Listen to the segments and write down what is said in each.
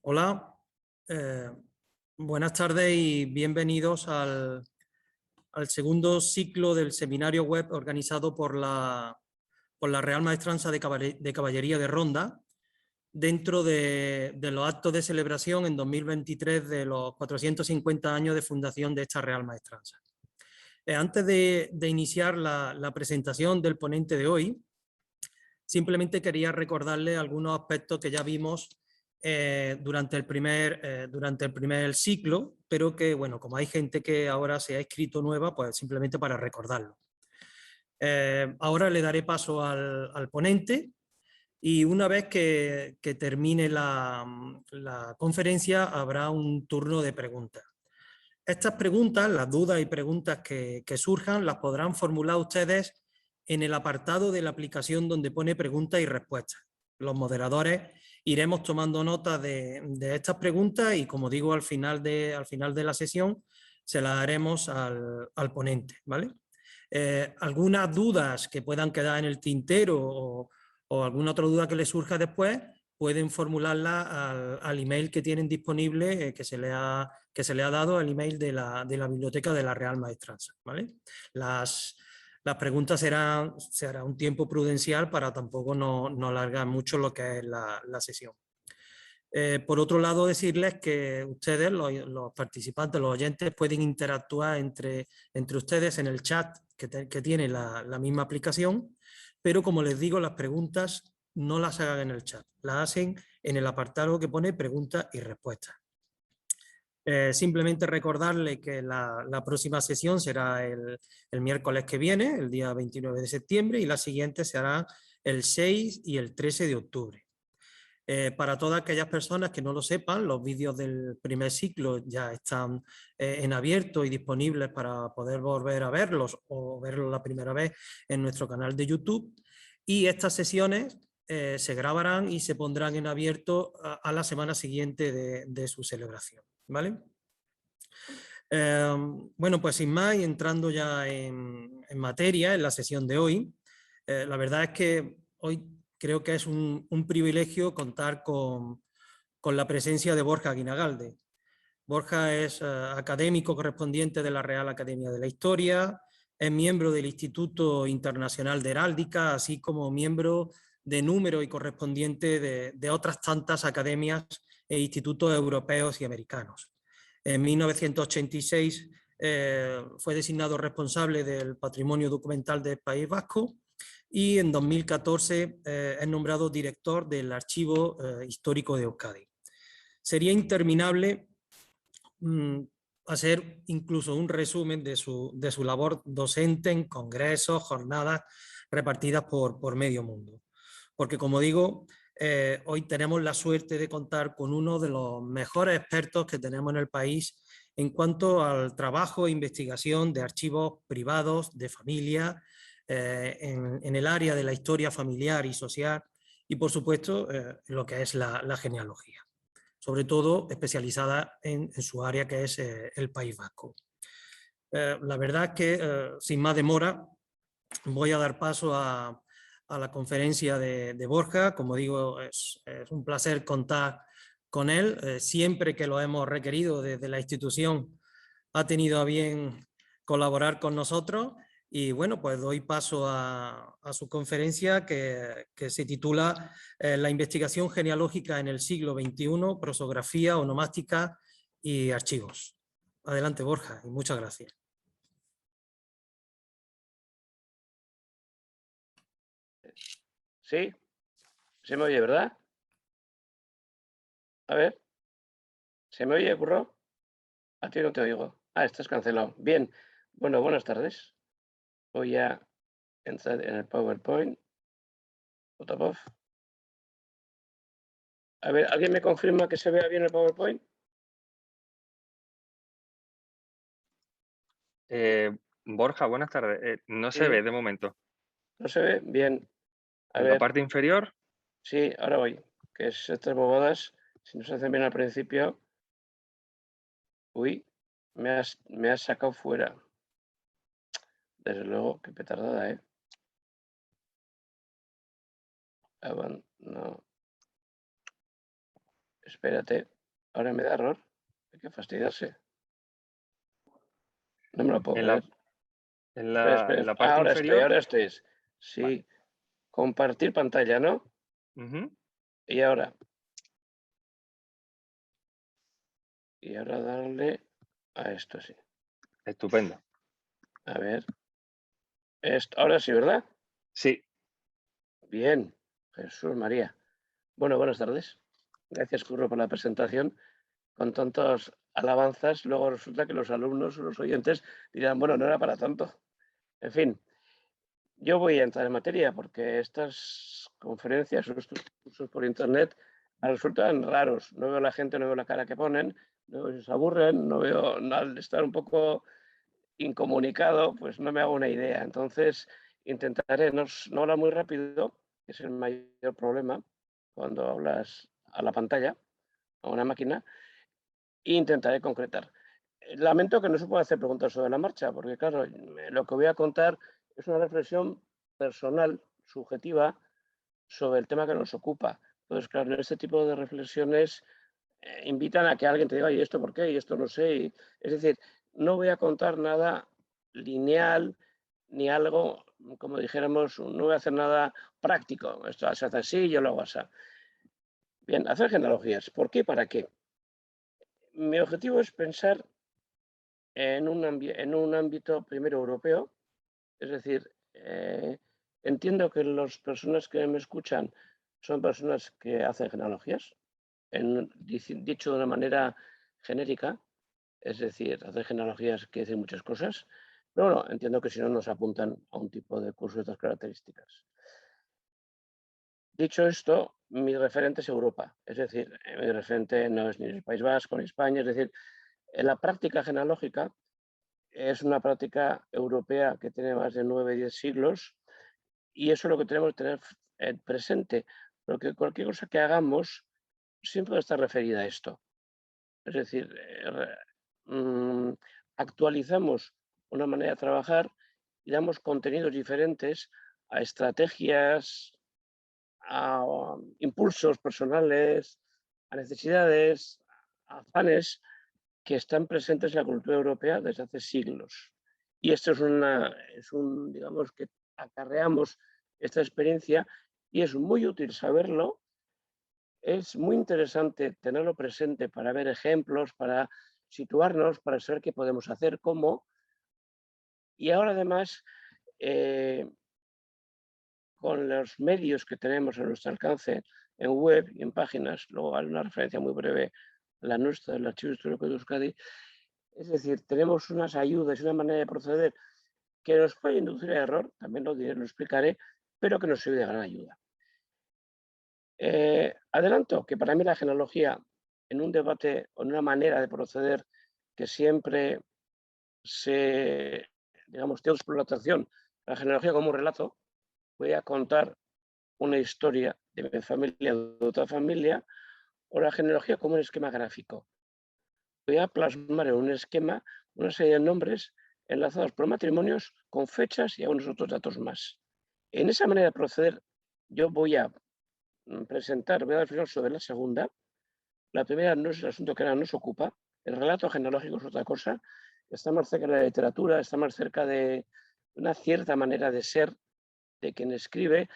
Hola, eh, buenas tardes y bienvenidos al segundo ciclo del seminario web organizado por la Real Maestranza de Caballería de Ronda dentro de los actos de celebración en 2023 de los 450 años de fundación de esta Real Maestranza. Antes de iniciar la presentación del ponente de hoy, simplemente quería recordarle algunos aspectos que ya vimos durante el primer ciclo, pero que, bueno, como hay gente que ahora se ha inscrito nueva, pues simplemente para recordarlo. Ahora le daré paso al ponente y una vez que termine la conferencia habrá un turno de preguntas. Estas preguntas, las dudas y preguntas que surjan, las podrán formular ustedes en el apartado de la aplicación donde pone preguntas y respuestas. Los moderadores iremos tomando nota de estas preguntas y, como digo, al final de la sesión se las haremos al ponente, ¿vale? Algunas dudas que puedan quedar en el tintero o alguna otra duda que les surja después, pueden formularla al email que tienen disponible, que se le ha dado, el email de la biblioteca de la Real Maestranza, ¿vale? Las preguntas será un tiempo prudencial para tampoco no alargar mucho lo que es la sesión. Por otro lado, decirles que ustedes, los participantes, los oyentes, pueden interactuar entre ustedes en el chat que tiene la misma aplicación, pero como les digo, las preguntas no las hagan en el chat, las hacen en el apartado que pone preguntas y respuestas. Simplemente recordarle que la próxima sesión será el miércoles que viene, el día 29 de septiembre, y la siguiente será el 6 y el 13 de octubre. Para todas aquellas personas que no lo sepan, los vídeos del primer ciclo ya están en abierto y disponibles para poder volver a verlos o verlos la primera vez en nuestro canal de YouTube. Y estas sesiones se grabarán y se pondrán en abierto a la semana siguiente de su celebración, ¿vale? Bueno, pues sin más, y entrando ya en materia, en la sesión de hoy, la verdad es que hoy creo que es un privilegio contar con la presencia de Borja Guinagalde. Borja es académico correspondiente de la Real Academia de la Historia, es miembro del Instituto Internacional de Heráldica, así como miembro de número y correspondiente de otras tantas academias e institutos europeos y americanos. En 1986 fue designado responsable del patrimonio documental del País Vasco y en 2014 es nombrado director del Archivo Histórico de Euskadi. Sería interminable hacer incluso un resumen de su labor docente en congresos, jornadas repartidas por medio mundo. Porque, como digo, hoy tenemos la suerte de contar con uno de los mejores expertos que tenemos en el país en cuanto al trabajo e investigación de archivos privados, de familia, en el área de la historia familiar y social y, por supuesto, lo que es la genealogía, sobre todo especializada en su área, que es el País Vasco. La verdad es que, sin más demora, voy a dar paso a la conferencia de Borja. Como digo, es un placer contar con él. Siempre que lo hemos requerido desde la institución ha tenido a bien colaborar con nosotros y bueno, pues doy paso a su conferencia que se titula La investigación genealógica en el siglo XXI, prosografía, onomástica y archivos. Adelante, Borja, y muchas gracias. Sí, se me oye, ¿verdad? A ver, ¿se me oye, Curro? A ti no te oigo. Ah, estás cancelado. Bien, bueno, buenas tardes. Voy a entrar en el PowerPoint. Fotopov. A ver, ¿alguien me confirma que se vea bien el PowerPoint? Borja, buenas tardes. No Sí. se ve de momento. ¿No se ve? Bien. A ¿En ver, la parte inferior? sí, ahora voy. Que es estas bobadas. Si no se hacen bien al principio. Uy, me has sacado fuera. Desde luego, qué petardada, ¿eh? No. Espérate. Ahora me da error. Hay que fastidiarse. No me lo puedo En creer. en la parte inferior. Ahora estoy. Sí. Vale. Compartir pantalla, ¿no? Ujú. Y ahora darle a esto, sí. Estupendo. A ver. Esto, ahora sí, ¿verdad? Sí, Bien. Jesús María. Bueno, buenas tardes. Gracias, Curro, por la presentación. Con tantas alabanzas, luego resulta que los alumnos o los oyentes dirán, bueno, no era para tanto. En fin, yo voy a entrar en materia porque estas conferencias o estos cursos por internet me resultan raros. No veo la gente, no veo la cara que ponen, no veo si se aburren, no veo, al estar un poco incomunicado, pues no me hago una idea. Entonces, intentaré no hablar muy rápido, que es el mayor problema cuando hablas a la pantalla, a una máquina, e intentaré concretar. Lamento que no se pueda hacer preguntas sobre la marcha, porque claro, lo que voy a contar es una reflexión personal, subjetiva, sobre el tema que nos ocupa. Entonces, claro, en este tipo de reflexiones invitan a que alguien te diga, ¿y esto por qué? Y esto no sé. Es decir, no voy a contar nada lineal ni algo, como dijéramos, no voy a hacer nada práctico. Esto se hace así, yo lo hago así. Bien, hacer genealogías. ¿Por qué y para qué? Mi objetivo es pensar en un ámbito primero europeo, es decir, entiendo que las personas que me escuchan son personas que hacen genealogías, dicho de una manera genérica, es decir, hacer genealogías que dicen muchas cosas, pero bueno, entiendo que si no nos apuntan a un tipo de curso de estas características. Dicho esto, mi referente es Europa, es decir, mi referente no es ni el País Vasco ni España, es decir, en la práctica genealógica es una práctica europea que tiene más de 9 o 10 siglos y eso es lo que tenemos que tener presente, porque cualquier cosa que hagamos siempre está referida a esto. Es decir, actualizamos una manera de trabajar y damos contenidos diferentes a estrategias, a impulsos personales, a necesidades, a afanes que están presentes en la cultura europea desde hace siglos. Y esto digamos que acarreamos esta experiencia y es muy útil saberlo, es muy interesante tenerlo presente para ver ejemplos, para situarnos, para saber qué podemos hacer, cómo. Y ahora además, con los medios que tenemos a nuestro alcance en web y en páginas, luego hay una referencia muy breve a la nuestra, del Archivo Histórico de Euskadi, es decir, tenemos unas ayudas y una manera de proceder que nos puede inducir a error, también lo diré, lo explicaré, pero que nos sirve de gran ayuda. Adelanto que para mí la genealogía, en un debate o en una manera de proceder que siempre digamos, tengo explotación, la genealogía como un relato, voy a contar una historia de mi familia, de otra familia, o la genealogía como un esquema gráfico. Voy a plasmar en un esquema una serie de nombres enlazados por matrimonios con fechas y algunos otros datos más. En esa manera de proceder, yo voy a presentar, voy a dar sobre la segunda. La primera no es el asunto que ahora nos ocupa. El relato genealógico es otra cosa. Está más cerca de la literatura, está más cerca de una cierta manera de ser de quien escribe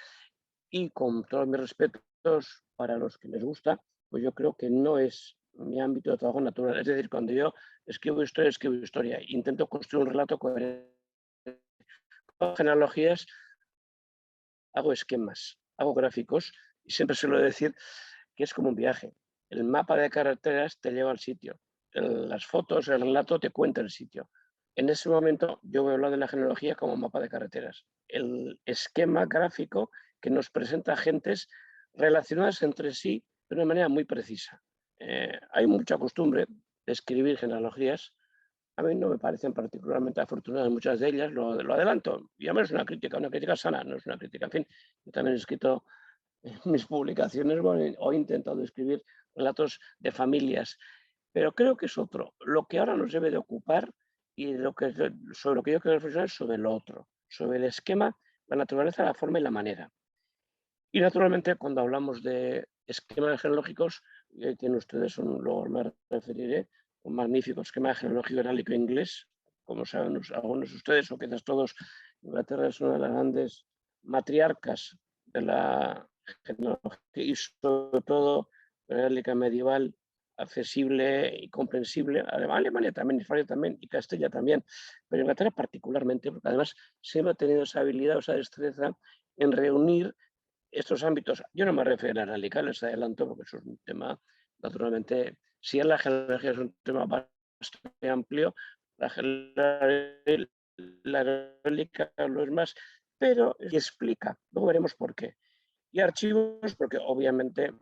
y con todos mis respetos para los que les gusta, pues yo creo que no es mi ámbito de trabajo natural. Es decir, cuando yo escribo historia. Intento construir un relato coherente. Hago genealogías, hago esquemas, hago gráficos y siempre suelo decir que es como un viaje. El mapa de carreteras te lleva al sitio. Las fotos, el relato te cuenta el sitio. En ese momento yo voy a hablar de la genealogía como mapa de carreteras. El esquema gráfico que nos presenta agentes relacionadas entre sí de una manera muy precisa. Hay mucha costumbre de escribir genealogías. A mí no me parecen particularmente afortunadas muchas de ellas, lo adelanto. Y además es una crítica sana, no es una crítica. En fin, yo también he escrito en mis publicaciones o he intentado escribir relatos de familias, pero creo que es otro. Lo que ahora nos debe de ocupar y sobre lo que yo quiero reflexionar es sobre lo otro, sobre el esquema, la naturaleza, la forma y la manera. Y naturalmente cuando hablamos de esquemas genealógicos y ahí tienen ustedes, luego me referiré, un magnífico esquema genealógico herálico inglés. Como saben algunos de ustedes, o quizás todos, Inglaterra es una de las grandes matriarcas de la genealogía y sobre todo herálica medieval, accesible y comprensible. Alemania también, España también y Castilla también, pero Inglaterra particularmente, porque además siempre ha tenido esa habilidad, esa destreza en reunir estos ámbitos. Yo no me refiero a herálica, les adelanto, porque eso es un tema, naturalmente, si en la genealogía es un tema bastante amplio, la herálica lo es más, pero y explica, luego veremos por qué. Y archivos, porque obviamente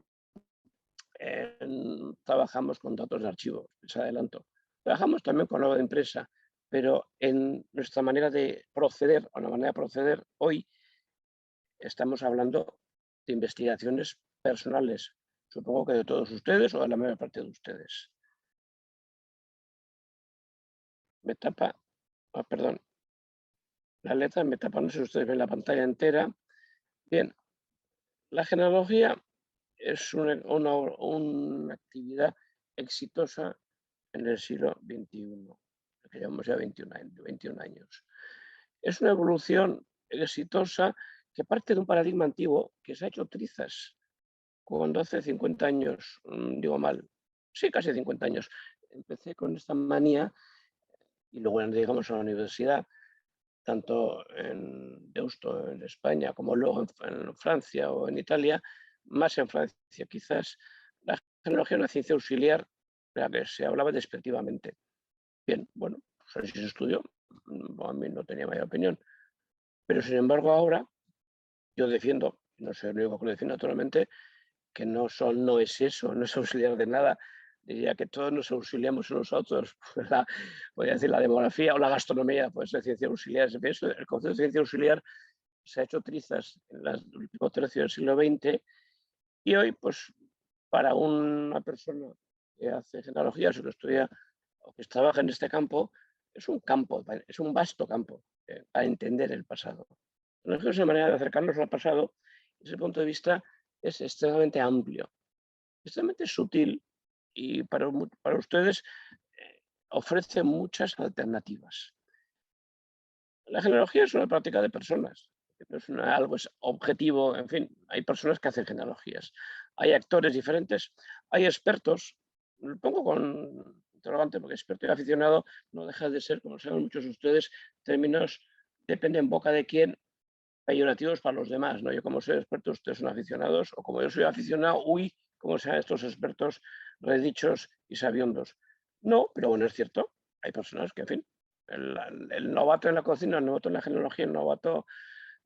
trabajamos con datos de archivo, les adelanto. Trabajamos también con nueva de empresa, pero en nuestra manera de proceder, o la manera de proceder hoy, estamos hablando de investigaciones personales, supongo que de todos ustedes o de la mayor parte de ustedes. Me tapa, perdón, la letra me tapa, no sé si ustedes ven la pantalla entera. Bien, la genealogía es una actividad exitosa en el siglo XXI, que llevamos ya 21 años. Es una evolución exitosa que parte de un paradigma antiguo que se ha hecho trizas cuando hace 50 años, digo mal, sí, casi 50 años, empecé con esta manía y luego llegamos a la universidad, tanto en Deusto, en España, como luego en Francia o en Italia, más en Francia quizás, la genealogía es una ciencia auxiliar de la que se hablaba despectivamente. Bien, bueno, pues así se estudió, a mí no tenía mayor opinión, pero sin embargo ahora yo defiendo, no soy el único que lo defiendo naturalmente, que no es eso, no es auxiliar de nada. Diría que todos nos auxiliamos unos a otros. Voy a decir la demografía o la gastronomía, pues de ciencia auxiliar. El concepto de ciencia auxiliar se ha hecho trizas en el último tercio del siglo XX y hoy, pues, para una persona que hace genealogías o que estudia o que trabaja en este campo, es un campo, es un vasto campo a entender el pasado. No es una manera de acercarnos al pasado, desde ese punto de vista es extremadamente amplio, extremadamente sutil y para ustedes ofrece muchas alternativas. La genealogía es una práctica de personas, no es algo es objetivo, en fin, hay personas que hacen genealogías, hay actores diferentes, hay expertos, lo pongo con interrogante porque experto y aficionado no deja de ser, como saben muchos de ustedes, términos depende en boca de quién, peyorativos para los demás, ¿no? Yo como soy experto, ustedes son aficionados, o como yo soy aficionado, como sean estos expertos redichos y sabiondos. No, pero bueno, es cierto, hay personas que, en fin, el novato en la cocina, el novato en la genealogía, el novato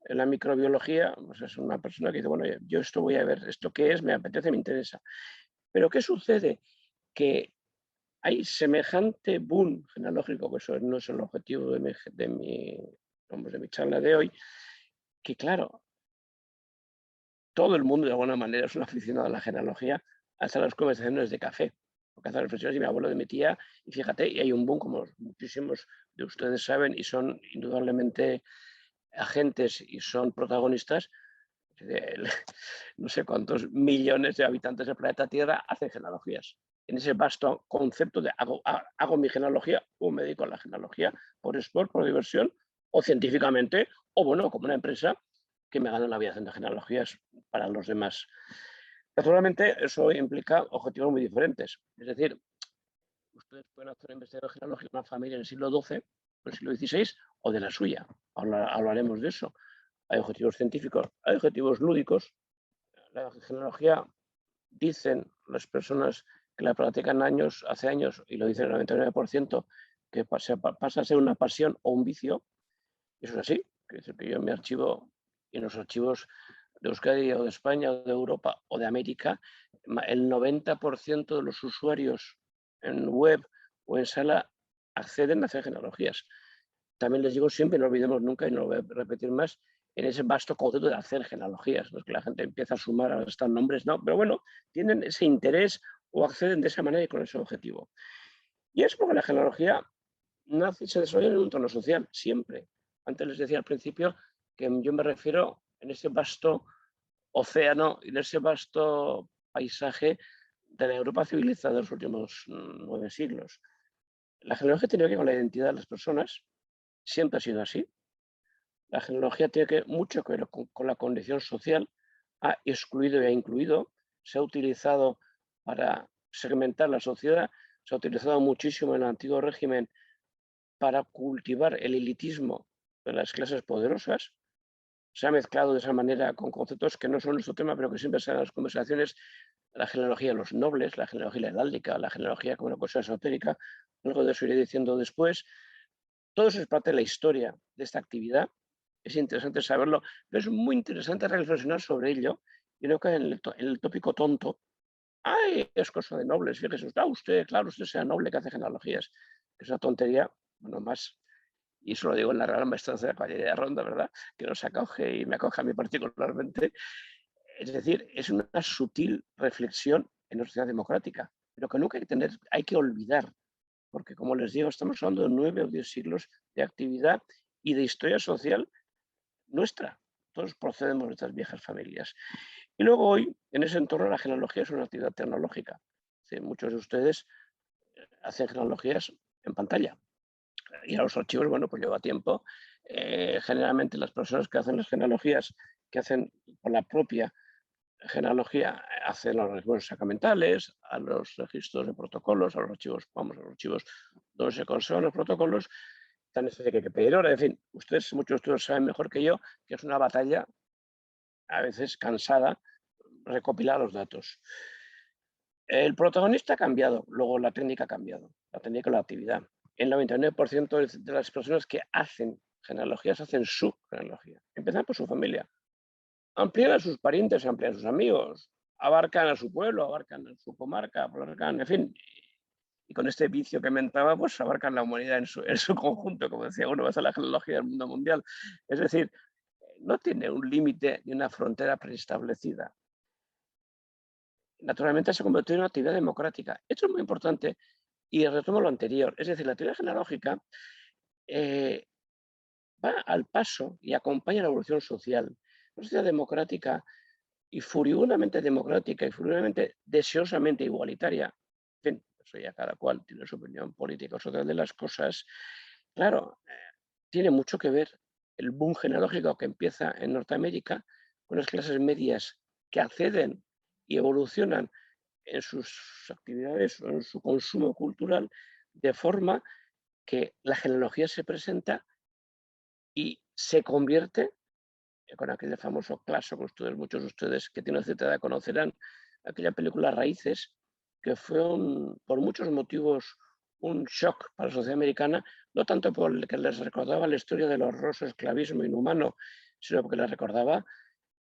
en la microbiología, pues es una persona que dice, bueno, yo esto voy a ver, esto qué es, me apetece, me interesa. Pero ¿qué sucede? Que hay semejante boom genealógico, que eso no es el objetivo de mi charla de hoy, que claro, todo el mundo de alguna manera es un aficionado a la genealogía, hasta las conversaciones de café, porque hace reflexiones de mi abuelo, de mi tía, y fíjate, y hay un boom, como muchísimos de ustedes saben, y son indudablemente agentes y son protagonistas, no sé cuántos millones de habitantes del planeta Tierra hacen genealogías. En ese vasto concepto de hago mi genealogía o me dedico a la genealogía por sport, por diversión, o científicamente, o bueno, como una empresa que me gano la vida haciendo genealogías para los demás. Naturalmente, eso implica objetivos muy diferentes. Es decir, ustedes pueden hacer una investigación genealógica de una familia en el siglo XII, el siglo XVI, o de la suya. Hablaremos de eso. Hay objetivos científicos, hay objetivos lúdicos. La genealogía, dicen las personas que la practican hace años, y lo dicen el 99%, que pasa a ser una pasión o un vicio. Eso es así. Es decir, que yo en mi archivo y en los archivos de Euskadi o de España o de Europa o de América, el 90% de los usuarios en web o en sala acceden a hacer genealogías. También les digo siempre, no olvidemos nunca, y no lo voy a repetir más, en ese vasto concepto de hacer genealogías. No es que la gente empieza a sumar a estos nombres, no, pero bueno, tienen ese interés o acceden de esa manera y con ese objetivo. Y es porque la genealogía nace y se desarrolla en un entorno social, siempre. Antes les decía al principio que yo me refiero en ese vasto océano y en ese vasto paisaje de la Europa civilizada de los últimos 9 siglos. La genealogía tiene que ver con la identidad de las personas, siempre ha sido así. La genealogía tiene mucho que ver con la condición social, ha excluido y ha incluido, se ha utilizado para segmentar la sociedad, se ha utilizado muchísimo en el antiguo régimen para cultivar el elitismo de las clases poderosas, se ha mezclado de esa manera con conceptos que no son nuestro tema, pero que siempre salen en las conversaciones, la genealogía de los nobles, la genealogía heráldica, la genealogía como una cosa esotérica, algo de eso iré diciendo después. Todo eso es parte de la historia de esta actividad, es interesante saberlo, pero es muy interesante reflexionar sobre ello y no caer en el tópico tonto. ¡Ay, es cosa de nobles! Fíjese, usted, claro, usted sea noble que hace genealogías. Es una tontería, bueno, más. Y eso lo digo en la Real Maestranza de Caballería de Ronda, ¿verdad? Que nos acoge y me acoge a mí particularmente. Es decir, es una sutil reflexión en una sociedad democrática, pero que nunca hay que olvidar, porque como les digo, estamos hablando de 9 o 10 siglos de actividad y de historia social nuestra. Todos procedemos de estas viejas familias. Y luego hoy, en ese entorno, la genealogía es una actividad tecnológica. Sí, muchos de ustedes hacen genealogías en pantalla. Ir a los archivos, bueno, pues lleva tiempo. Generalmente las personas que hacen las genealogías, que hacen por la propia genealogía, hacen los registros sacramentales, a los registros de protocolos, a los archivos, vamos, a los archivos donde se conservan los protocolos, tan necesario que hay que pedir ahora. En fin, muchos de ustedes saben mejor que yo que es una batalla, a veces cansada, recopilar los datos. El protagonista ha cambiado, luego la técnica ha cambiado, la técnica y la actividad. El 99% de las personas que hacen genealogías hacen su genealogía. Empiezan por su familia. Amplían a sus parientes, amplían a sus amigos, abarcan a su pueblo, abarcan a su comarca, abarcan, en fin. Y con este vicio que mentaba, pues abarcan la humanidad en su conjunto, como decía uno, vas a la genealogía del mundo mundial. Es decir, no tiene un límite ni una frontera preestablecida. Naturalmente se convirtió en una actividad democrática. Esto es muy importante y retomo lo anterior. Es decir, la teoría genealógica va al paso y acompaña la evolución social. Una sociedad democrática y furibundamente democrática y furibundamente deseosamente igualitaria. En fin, eso ya cada cual tiene su opinión política o social de las cosas. Claro, tiene mucho que ver el boom genealógico que empieza en Norteamérica con las clases medias que acceden y evolucionan en sus actividades o en su consumo cultural de forma que la genealogía se presenta y se convierte con aquel famoso clásico, muchos de ustedes que tienen cierta edad conocerán, aquella película Raíces, que fue por muchos motivos un shock para la sociedad americana, no tanto por el que les recordaba la historia del horroroso esclavismo inhumano, sino porque les recordaba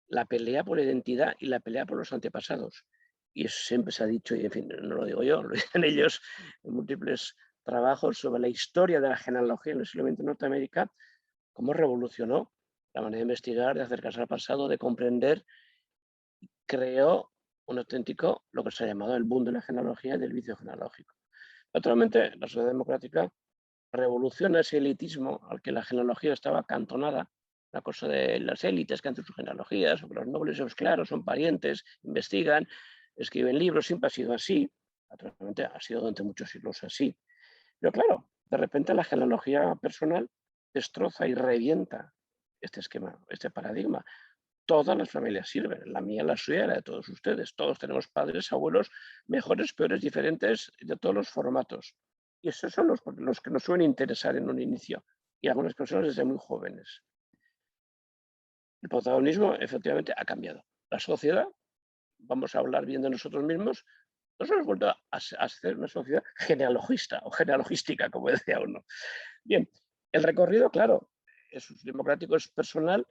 la pelea por la identidad y la pelea por los antepasados. Y eso siempre se ha dicho, y en fin, no lo digo yo, lo dicen ellos en múltiples trabajos sobre la historia de la genealogía en el siglo XX en Norteamérica, cómo revolucionó la manera de investigar, de acercarse al pasado, de comprender, creó un auténtico, lo que se ha llamado el boom de la genealogía y del vicio genealógico. Naturalmente, la sociedad democrática revoluciona ese elitismo al que la genealogía estaba acantonada, la cosa de las élites que hacen sus genealogías, o que los nobles, son claros, son parientes, investigan, escriben libros, siempre ha sido así, naturalmente ha sido durante muchos siglos así. Pero claro, de repente la genealogía personal destroza y revienta este esquema, este paradigma. Todas las familias sirven, la mía, la suya, la de todos ustedes. Todos tenemos padres, abuelos, mejores, peores, diferentes, de todos los formatos. Y esos son los que nos suelen interesar en un inicio, y algunas personas desde muy jóvenes. El protagonismo efectivamente ha cambiado. La sociedad, vamos a hablar bien de nosotros mismos, nos hemos vuelto a ser una sociedad genealogista o genealogística, como decía uno. Bien, el recorrido, claro, es democrático, es personal,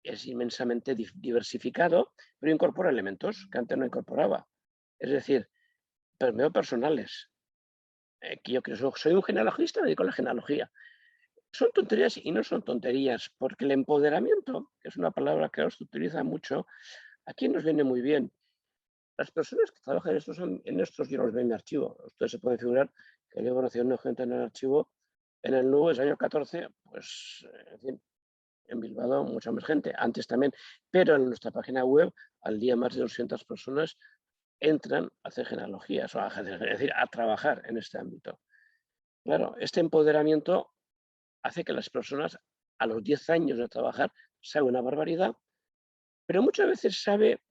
es inmensamente diversificado, pero incorpora elementos que antes no incorporaba. Es decir, primero personales. Que yo que soy un genealogista, me dedico a la genealogía. Son tonterías y no son tonterías, porque el empoderamiento, que es una palabra que ahora se utiliza mucho, aquí nos viene muy bien. Las personas que trabajan en estos yo los veo en mi archivo. Ustedes se pueden figurar que llevo conociendo gente en el archivo en el nuevo, es año 14, pues, en fin, en Bilbao mucha más gente, antes también, pero en nuestra página web al día más de 200 personas entran a hacer genealogías, o es decir, a trabajar en este ámbito. Claro, este empoderamiento hace que las personas a los 10 años de trabajar saben una barbaridad, pero muchas veces sabe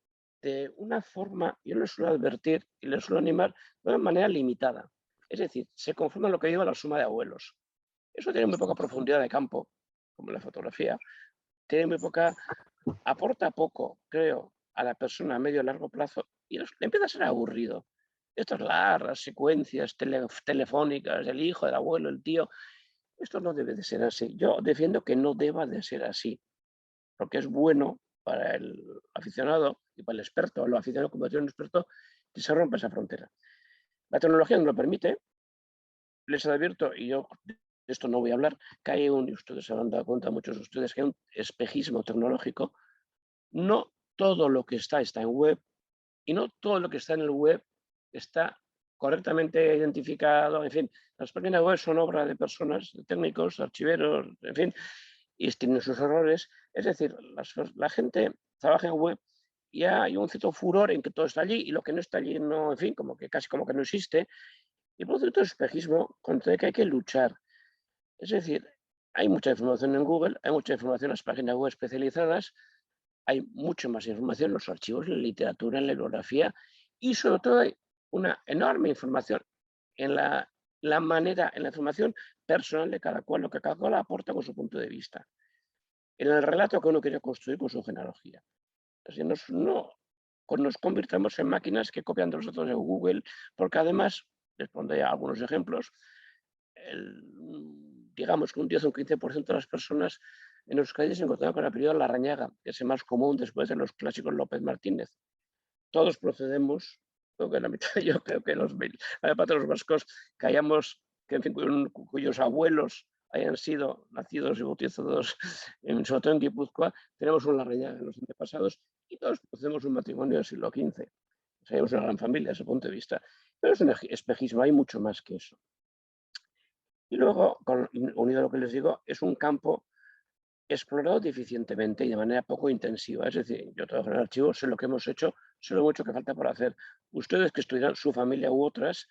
de una forma, yo les suelo advertir y les suelo animar de una manera limitada. Es decir, se conforma lo que digo la suma de abuelos. Eso tiene muy poca profundidad de campo, como la fotografía. Tiene muy poca, aporta poco, creo, a la persona a medio y largo plazo y le empieza a ser aburrido. Estas largas secuencias telefónicas, el hijo, el abuelo, el tío, esto no debe de ser así. Yo defiendo que no deba de ser así, porque es bueno para el aficionado y para el experto, el aficionado como un experto, que se rompa esa frontera. La tecnología nos lo permite, les advierto, y yo de esto no voy a hablar, que hay y ustedes se habrán dado cuenta, muchos de ustedes, que hay un espejismo tecnológico. No todo lo que está en web y no todo lo que está en el web está correctamente identificado. En fin, las páginas web son obra de personas, de técnicos, archiveros, en fin, y tienen sus errores. Es decir, la gente trabaja en web y hay un cierto furor en que todo está allí y lo que no está allí no, en fin, como que casi como que no existe. Y por cierto espejismo contra el que hay que luchar. Es decir, hay mucha información en Google, hay mucha información en las páginas web especializadas, hay mucha más información en los archivos, en la literatura, en la bibliografía y sobre todo hay una enorme información en la manera, en la información personal de cada cual, lo que cada cual aporta con su punto de vista, en el relato que uno quiere construir con su genealogía. Así nos convirtamos en máquinas que copian de los datos de Google, porque además, les pondré algunos ejemplos, digamos que un 10 o un 15% de las personas en Euskadi se encontraban con el apellido Larrañaga, que es el más común después de los clásicos López Martínez. Todos procedemos, creo que la mitad, yo creo que la parte de los vascos, cuyos abuelos hayan sido nacidos y bautizados, sobre todo en Guipúzcoa, tenemos un Larrañaga en los antepasados y todos procedemos un matrimonio del siglo XV. Somos una gran familia desde ese punto de vista. Pero es un espejismo, hay mucho más que eso. Y luego, unido a lo que les digo, es un campo explorado deficientemente y de manera poco intensiva. Es decir, yo trabajo en el archivo, sé lo que hemos hecho, sé lo mucho que falta por hacer. Ustedes que estudian su familia u otras,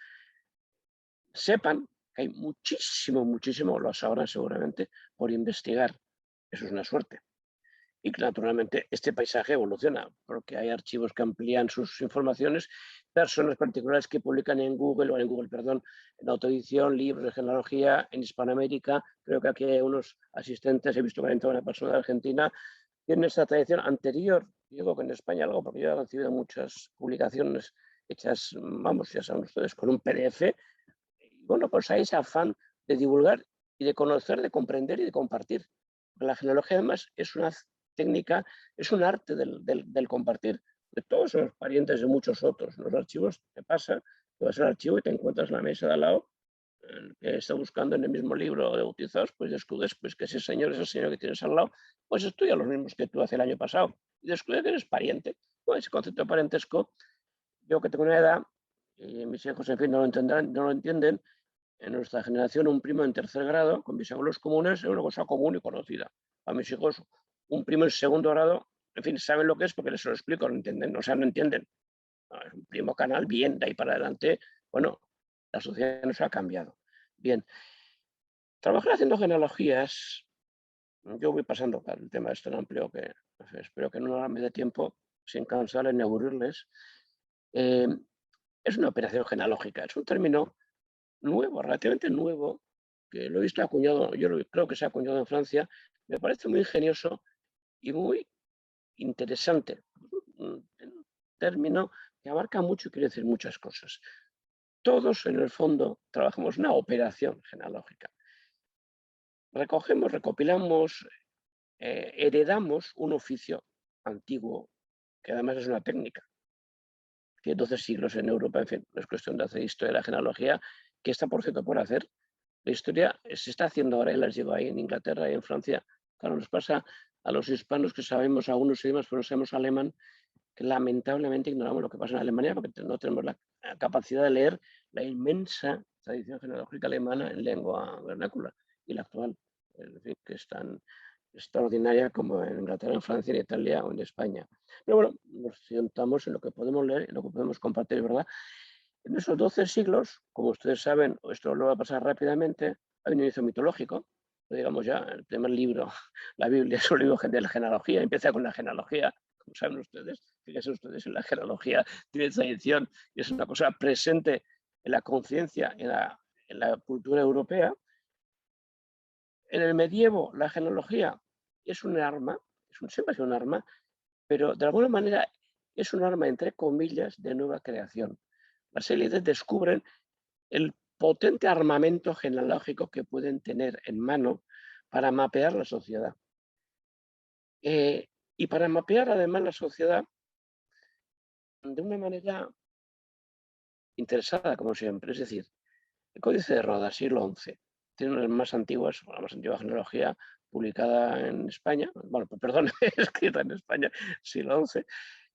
sepan que hay muchísimo, lo sabrán seguramente, por investigar. Eso es una suerte. Y que naturalmente este paisaje evoluciona, porque hay archivos que amplían sus informaciones, personas particulares que publican en autoedición, libros de genealogía en Hispanoamérica. Creo que aquí hay unos asistentes, he visto que hay una persona de Argentina, tienen esta tradición anterior, digo que en España algo, porque yo he recibido muchas publicaciones hechas, vamos, ya saben ustedes, con un PDF. Y bueno, pues hay ese afán de divulgar y de conocer, de comprender y de compartir. La genealogía además es una técnica, es un arte del compartir. De todos los parientes de muchos otros. En los archivos te pasa, tú vas al archivo y te encuentras la mesa de al lado, el que está buscando en el mismo libro de bautizados, pues descubres pues, que ese señor que tienes al lado, pues estudia los mismos que tú hace el año pasado. Y descubres que eres pariente. Bueno, ese concepto de parentesco, yo que tengo una edad, y mis hijos, en fin, no lo entienden, en nuestra generación un primo en tercer grado con mis abuelos comunes es una cosa común y conocida. A mis hijos un primo en segundo grado, en fin, saben lo que es porque les lo explico, no entienden, o sea, no entienden. No, es un primo canal, bien, de ahí para adelante, bueno, la sociedad nos ha cambiado. Bien, trabajar haciendo genealogías, yo voy pasando, claro, el tema es tan amplio que espero que no me dé tiempo, sin cansarles ni aburrirles. Es una operación genealógica, es un término nuevo, relativamente nuevo, que lo he visto acuñado, creo que se ha acuñado en Francia, me parece muy ingenioso y muy interesante. Un término que abarca mucho y quiere decir muchas cosas. Todos, en el fondo, trabajamos una operación genealógica. Recogemos, recopilamos, heredamos un oficio antiguo, que además es una técnica. Que 12 siglos en Europa, en fin, no es cuestión de hacer historia de la genealogía, que está, por cierto, por hacer. La historia se está haciendo ahora, y las llevo ahí en Inglaterra y en Francia. Claro, nos pasa a los hispanos que sabemos algunos idiomas, pero no sabemos alemán, que lamentablemente ignoramos lo que pasa en Alemania porque no tenemos la capacidad de leer la inmensa tradición genealógica alemana en lengua vernácula y la actual, es decir, que es tan extraordinaria como en Inglaterra, en Francia, en Italia o en España. Pero bueno, nos centramos en lo que podemos leer, en lo que podemos compartir, ¿verdad? En esos 12 siglos, como ustedes saben, esto lo va a pasar rápidamente, hay un inicio mitológico, digamos ya, el primer libro, la Biblia, es un libro de la genealogía, empieza con la genealogía, como saben ustedes, fíjense ustedes en la genealogía, tiene tradición y es una cosa presente en la conciencia, en la cultura europea. En el medievo, la genealogía es un arma, siempre ha sido un arma, pero de alguna manera es un arma, entre comillas, de nueva creación. Las élites descubren el potente armamento genealógico que pueden tener en mano para mapear la sociedad. Y para mapear además la sociedad de una manera interesada, como siempre. Es decir, el Códice de Rodas, siglo XI, tiene una de las más antiguas, la más antigua genealogía publicada en España, bueno, perdón, escrita en España, siglo XI,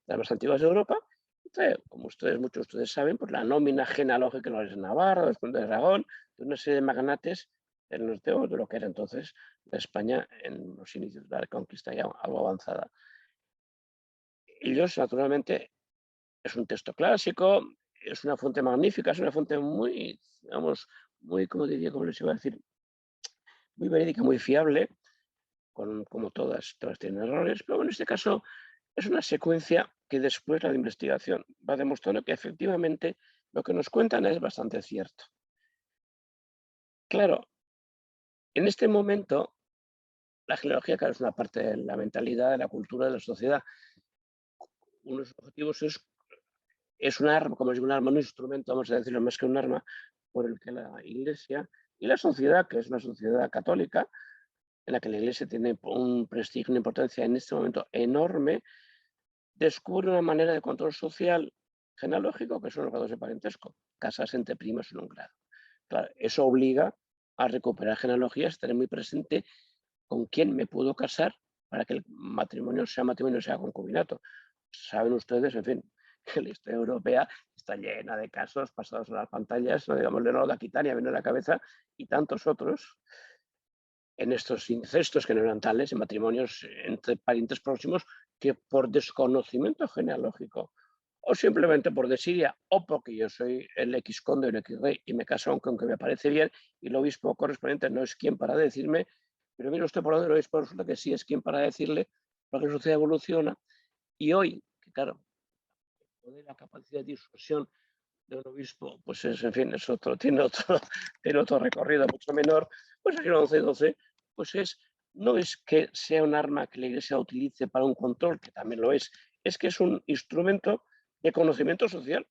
las más antiguas de Europa. Como muchos de ustedes saben, pues la nómina genealógica de los Navarra, los condes de Aragón, de una serie de magnates del norte de lo que era entonces la España en los inicios de la conquista ya algo avanzada. Ellos, naturalmente, es un texto clásico, es una fuente magnífica, es una fuente muy, digamos, muy, como les iba a decir, muy verídica, muy fiable, como todas tienen errores, pero en este caso es una secuencia que después la investigación va demostrando que efectivamente lo que nos cuentan es bastante cierto. Claro, en este momento la genealogía, claro, es una parte de la mentalidad, de la cultura, de la sociedad. Uno de los objetivos es un arma, como es un arma, un instrumento, vamos a decirlo más que un arma, por el que la Iglesia y la sociedad, que es una sociedad católica, en la que la Iglesia tiene un prestigio, una importancia en este momento enorme, descubre una manera de control social genealógico que son los grados de parentesco, casas entre primos en un grado. Claro, eso obliga a recuperar genealogías, tener muy presente con quién me puedo casar para que el matrimonio sea concubinato. Saben ustedes, en fin, que la historia europea está llena de casos pasados en las pantallas, no digamos Leonardo de Aquitania, viene a la cabeza, y tantos otros, en estos incestos que no eran tales, en matrimonios entre parientes próximos, que por desconocimiento genealógico o simplemente por desidia o porque yo soy el X conde o el X rey y me caso aunque me parece bien y el obispo correspondiente no es quien para decirme, pero mire usted por dónde el obispo resulta que sí es quien para decirle, porque la sociedad evoluciona y hoy, que claro, la capacidad de disuasión de un obispo, pues es, en fin, es otro, tiene otro recorrido mucho menor, pues el 11-12, pues no es que sea un arma que la Iglesia utilice para un control, que también lo es que es un instrumento de conocimiento social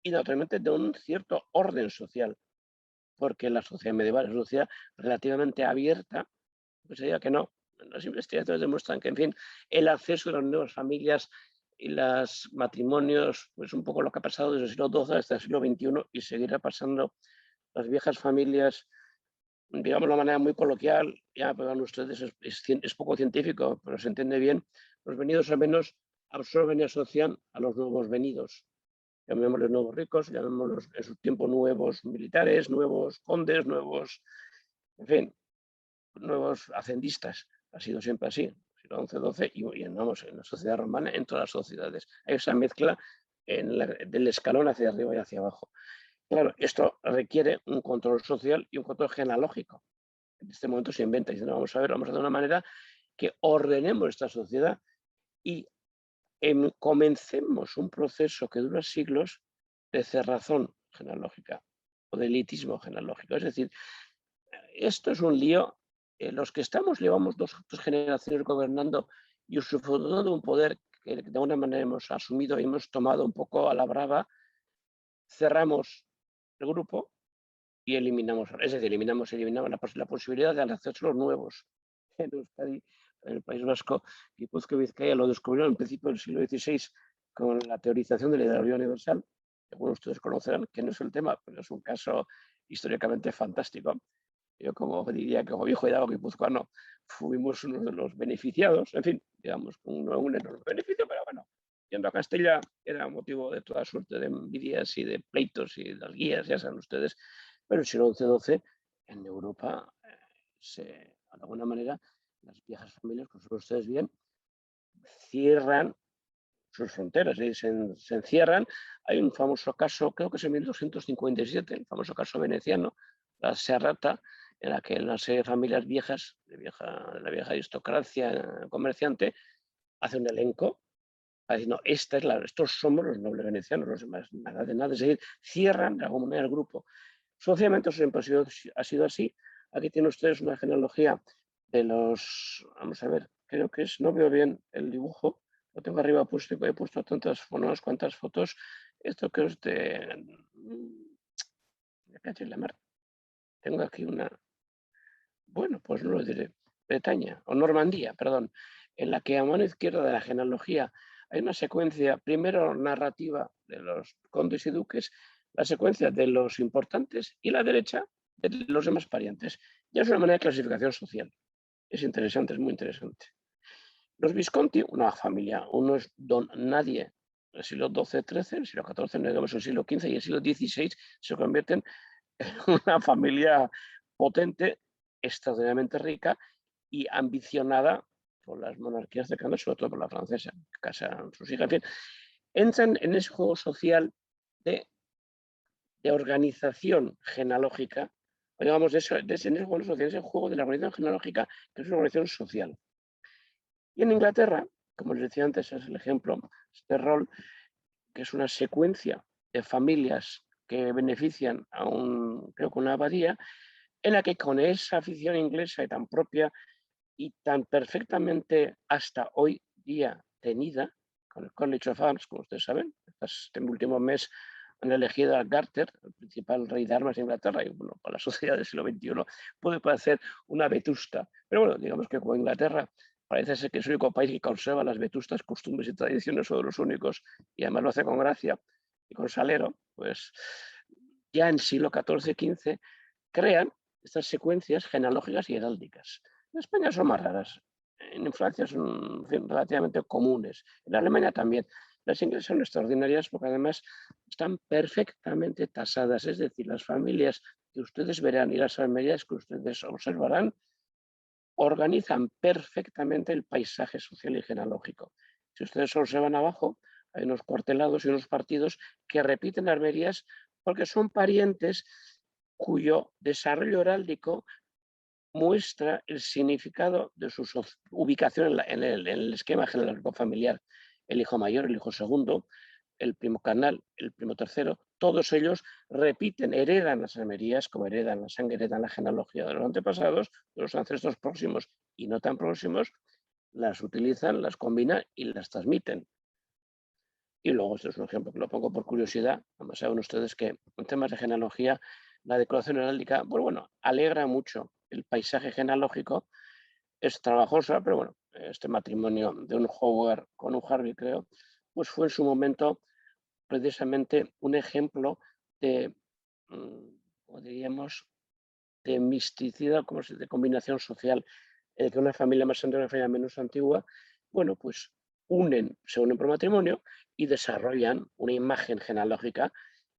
y naturalmente de un cierto orden social, porque la sociedad medieval es una sociedad relativamente abierta, pues diría que no. Las investigaciones demuestran que, en fin, el acceso de las nuevas familias y los matrimonios, pues un poco lo que ha pasado desde el siglo XII hasta el siglo XXI y seguirá pasando. Las viejas familias, digamos de una manera muy coloquial, ya verán ustedes, es poco científico, pero se entiende bien, los venidos al menos absorben y asocian a los nuevos venidos. Llamémosles nuevos ricos, llamémoslos en su tiempo nuevos militares, nuevos condes, nuevos, en fin, nuevos hacendistas. Ha sido siempre así, siglo XI, XII y vamos, en la sociedad romana, en todas las sociedades. Hay esa mezcla del escalón hacia arriba y hacia abajo. Claro, esto requiere un control social y un control genealógico. En este momento se inventa diciendo, vamos a hacer de una manera que ordenemos esta sociedad y comencemos un proceso que dura siglos de cerrazón genealógica o de elitismo genealógico. Es decir, esto es un lío. Los que llevamos dos generaciones gobernando y usufructuando de un poder que de alguna manera hemos asumido y hemos tomado un poco a la brava, cerramos el grupo y eliminamos la posibilidad de acceso a los nuevos. En Euskadi, en el País Vasco, Guipúzcoa y Vizcaya lo descubrieron en principio del siglo XVI con la teorización de la ideología universal. Algunos de ustedes conocerán que no es el tema, pero es un caso históricamente fantástico. Yo como diría que como viejo hidalgo guipuzcoano fuimos uno de los beneficiados, en fin, digamos, un enorme beneficio, pero bueno, yendo a Castilla era motivo de toda suerte de envidias y de pleitos y de las guías, ya saben ustedes, pero el siglo XI-XII en Europa, de alguna manera, las viejas familias, como saben ustedes bien, cierran sus fronteras, se encierran. Hay un famoso caso, creo que es en 1257, el famoso caso veneciano, la Serrata, en la que una serie de familias viejas, de la vieja aristocracia comerciante, hace un elenco diciendo, estos somos los nobles venecianos, los demás, nada de nada, es decir, cierran de alguna manera el grupo. Socialmente eso siempre ha sido así. Aquí tienen ustedes una genealogía de los, vamos a ver, creo que es, no veo bien el dibujo, lo tengo arriba puesto y he puesto unas cuantas fotos. Esto que es de tengo aquí una, bueno, pues no lo diré, Bretaña, o Normandía, perdón, en la que a mano izquierda de la genealogía hay una secuencia, primero narrativa de los condes y duques, la secuencia de los importantes y la derecha de los demás parientes. Ya es una manera de clasificación social. Es interesante, es muy interesante. Los Visconti, una familia, uno es don nadie, el siglo XII-XIII, el siglo XIV, no digamos el siglo XV y el siglo XVI, se convierten en una familia potente, extraordinariamente rica y ambicionada por las monarquías cercanas, sobre todo por la francesa, que casan sus hijas. En fin, entran en ese juego social de organización genealógica, o digamos, en ese juego social, ese juego de la organización genealógica, que es una organización social. Y en Inglaterra, como les decía antes, es el ejemplo, este rol, que es una secuencia de familias que benefician a creo que una abadía, en la que con esa afición inglesa y tan propia y tan perfectamente hasta hoy día tenida, con el College of Arms, como ustedes saben, este último mes han elegido a Garter, el principal rey de armas de Inglaterra, y bueno, para la sociedad del siglo XXI puede parecer una vetusta, pero bueno, digamos que como Inglaterra parece ser que es el único país que conserva las vetustas costumbres y tradiciones, o de los únicos, y además lo hace con gracia y con salero, pues ya en siglo XIV-XV crean estas secuencias genealógicas y heráldicas. En España son más raras, en Francia son relativamente comunes, en Alemania también. Las inglesas son extraordinarias porque además están perfectamente tasadas, es decir, las familias que ustedes verán y las familias que ustedes observarán organizan perfectamente el paisaje social y genealógico. Si ustedes observan abajo, hay unos cuartelados y unos partidos que repiten armerías porque son parientes cuyo desarrollo heráldico muestra el significado de su ubicación en el esquema genealógico familiar. El hijo mayor, el hijo segundo, el primo carnal, el primo tercero, todos ellos repiten, heredan las armerías, como heredan la sangre, heredan la genealogía de los antepasados, de los ancestros próximos y no tan próximos, las utilizan, las combinan y las transmiten. Y luego, este es un ejemplo que lo pongo por curiosidad, además saben ustedes que en temas de genealogía, la decoración heráldica, bueno, alegra mucho el paisaje genealógico, es trabajosa, pero bueno, este matrimonio de un Howard con un Harvey, creo, pues fue en su momento precisamente un ejemplo de, como diríamos, de misticidad, de combinación social, en que una familia más antigua y una familia menos antigua, bueno, pues se unen por matrimonio y desarrollan una imagen genealógica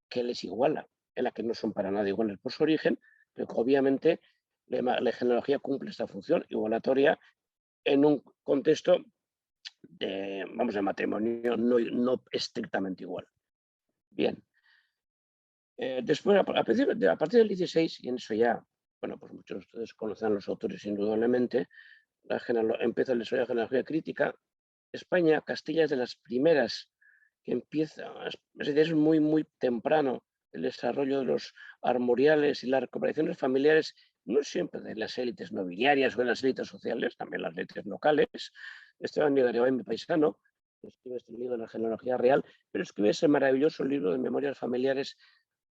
que les iguala, en la que no son para nada iguales por su origen, pero que obviamente la genealogía cumple esta función igualatoria en un contexto de matrimonio no estrictamente igual. Bien. Después, a partir del 16, y en eso ya, bueno, pues muchos de ustedes conocen a los autores indudablemente, empieza el desarrollo de la genealogía crítica. España, Castilla es de las primeras que empieza, es decir, es muy, muy temprano el desarrollo de los armoriales y las recuperaciones familiares, no siempre de las élites nobiliarias o de las élites sociales, también las élites locales. Esteban de Garibay, mi paisano, escribe este libro de la genealogía real, pero escribe ese maravilloso libro de memorias familiares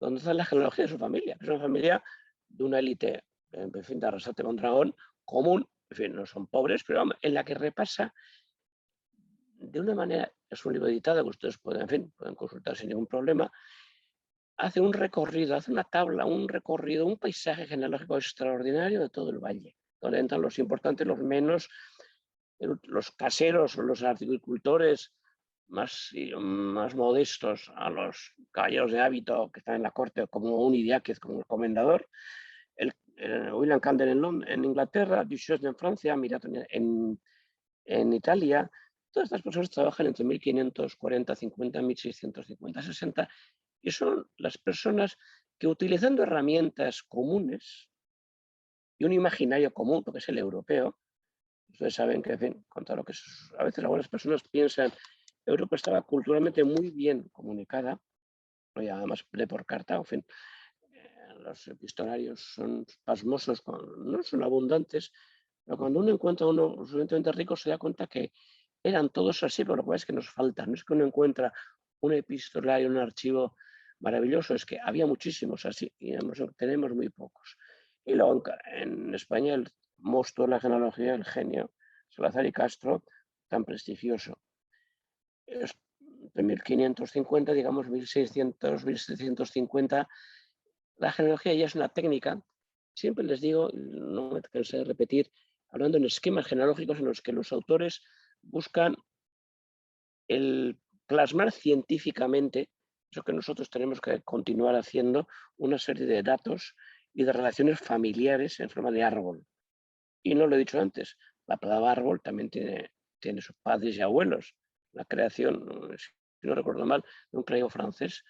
donde está la genealogía de su familia, que es una familia de una élite, en fin, de Arrasate Mondragón, común, en fin, no son pobres, pero en la que repasa de una manera, es un libro editado que ustedes pueden consultar sin ningún problema, hace un recorrido, hace una tabla, un recorrido, un paisaje genealógico extraordinario de todo el valle, donde entran los importantes, los menos, los caseros, los agricultores más modestos, a los caballeros de hábito que están en la corte, como un Idiáquez, como el comendador, William Camden en Inglaterra, Duchesne en Francia, Miraton en Italia. Todas estas personas trabajan entre 1540, 50, 1650, 60 y son las personas que utilizando herramientas comunes y un imaginario común, porque es el europeo, ustedes saben que, en fin, contra lo que a veces algunas personas piensan, Europa estaba culturalmente muy bien comunicada, y además por carta, en fin, los epistolarios son pasmosos, no son abundantes, pero cuando uno encuentra uno suficientemente rico se da cuenta que eran todos así, pero lo cual es que nos falta. No es que uno encuentra un epistolario, un archivo maravilloso, es que había muchísimos así y tenemos muy pocos. Y luego en España el monstruo de la genealogía, el genio, Salazar y Castro, tan prestigioso. De 1550, digamos 1600, 1750, la genealogía ya es una técnica. Siempre les digo, no me cansé de repetir, hablando en esquemas genealógicos en los que los autores buscan el plasmar científicamente eso que nosotros tenemos que continuar haciendo, una serie de datos y de relaciones familiares en forma de árbol. Y no lo he dicho antes, la palabra árbol también tiene sus padres y abuelos. La creación, si no recuerdo mal, de un cráneo francés,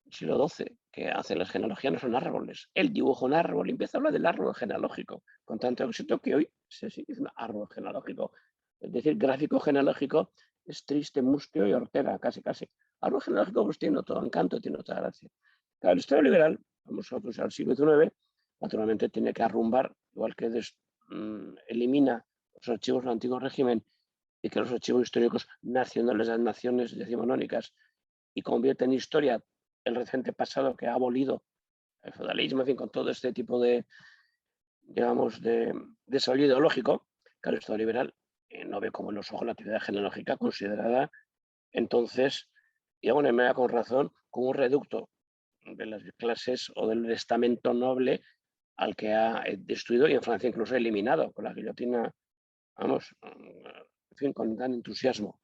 siglo XII, que hace las genealogías, no son árboles. Él dibuja un árbol y empieza a hablar del árbol genealógico, con tanto éxito que hoy se sigue diciendo árbol genealógico. Es decir, gráfico genealógico es triste, mustio y hortera, casi, casi. Árbol genealógico pues tiene otro encanto, tiene otra gracia. Claro, el Estado liberal, vamos nosotros al siglo XIX, naturalmente tiene que arrumbar, igual que elimina los archivos del antiguo régimen y que los archivos históricos nacionales de las naciones decimonónicas y convierte en historia el reciente pasado que ha abolido el feudalismo, en fin, con todo este tipo de, digamos, de desarrollo ideológico, que el Estado liberal no ve como en los ojos la actividad genealógica considerada entonces, y alguna manera con razón, como un reducto de las clases o del estamento noble al que ha destruido y en Francia incluso eliminado con la guillotina, vamos, en fin, con gran entusiasmo.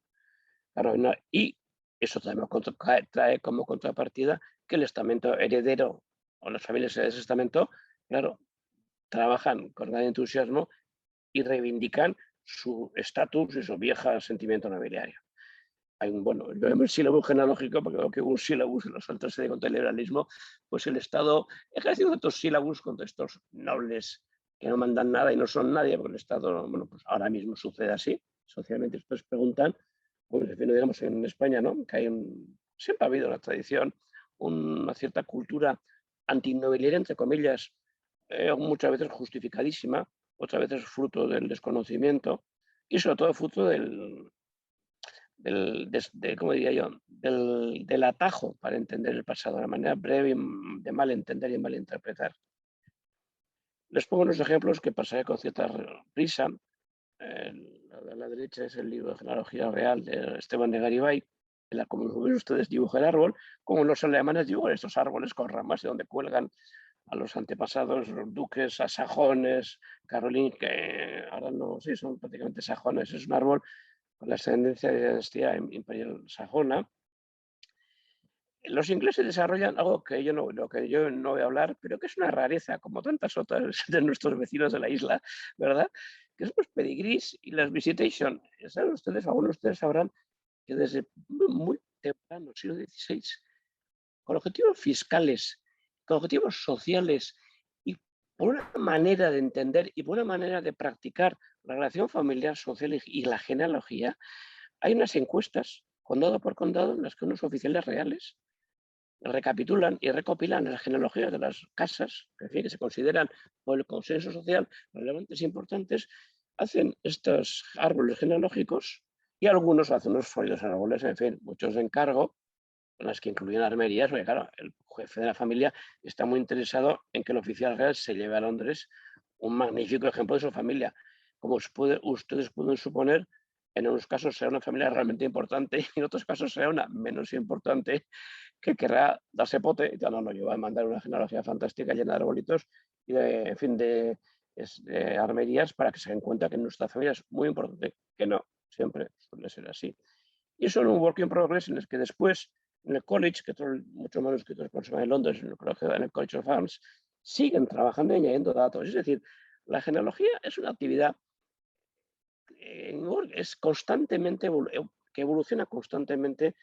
Claro, y eso trae como contrapartida que el estamento heredero o las familias de ese estamento, claro, trabajan con gran entusiasmo y reivindican su estatus y su viejo sentimiento nobiliario. Hay yo llamo el sílabus genealógico porque veo que hubo un sílabus en los altos de contra el liberalismo, pues el Estado ejerce otros sílabus contra estos nobles que no mandan nada y no son nadie, porque el Estado, pues ahora mismo sucede así, socialmente ustedes preguntan, pues digamos en España, ¿no? Que siempre ha habido una tradición, una cierta cultura antinobiliaria, entre comillas, muchas veces justificadísima, otras veces fruto del desconocimiento y sobre todo fruto ¿cómo diría yo? Del atajo para entender el pasado, de la manera breve de mal entender y mal interpretar. Les pongo unos ejemplos que pasaré con cierta risa. A la derecha es el libro de genealogía real de Esteban de Garibay, en la como ven ustedes dibuja el árbol, como los alemanes dibujan estos árboles con ramas de donde cuelgan a los antepasados, los duques, a sajones, Carolín, que ahora no, sí, son prácticamente sajones, es un árbol con la ascendencia de la dinastía imperial sajona. Los ingleses desarrollan algo que lo que yo no voy a hablar, pero que es una rareza, como tantas otras de nuestros vecinos de la isla, ¿verdad? Que son los pedigrís y las visitation. ¿Saben ustedes, algunos de ustedes sabrán que desde muy temprano, siglo XVI, con objetivos fiscales, con objetivos sociales y por una manera de entender y por una manera de practicar la relación familiar, social y la genealogía, hay unas encuestas, condado por condado, en las que unos oficiales reales recapitulan y recopilan las genealogías de las casas, que se consideran por el consenso social relevantes e importantes, hacen estos árboles genealógicos y algunos hacen unos follos árboles, en fin, muchos de encargo, en las que incluyen armerías, porque claro, el jefe de la familia está muy interesado en que el oficial real se lleve a Londres un magnífico ejemplo de su familia. Como ustedes pueden suponer, en unos casos será una familia realmente importante y en otros casos será una menos importante que querrá darse pote y no, yo voy a mandar una genealogía fantástica llena de arbolitos y de armerías para que se den cuenta que nuestra familia es muy importante, que no siempre suele ser así. Y eso es un work in progress en el que después, en el college, que muchos manuscritos conservan en Londres, en el College of Arms, siguen trabajando y añadiendo datos. Es decir, la genealogía es una actividad es constantemente, que evoluciona constantemente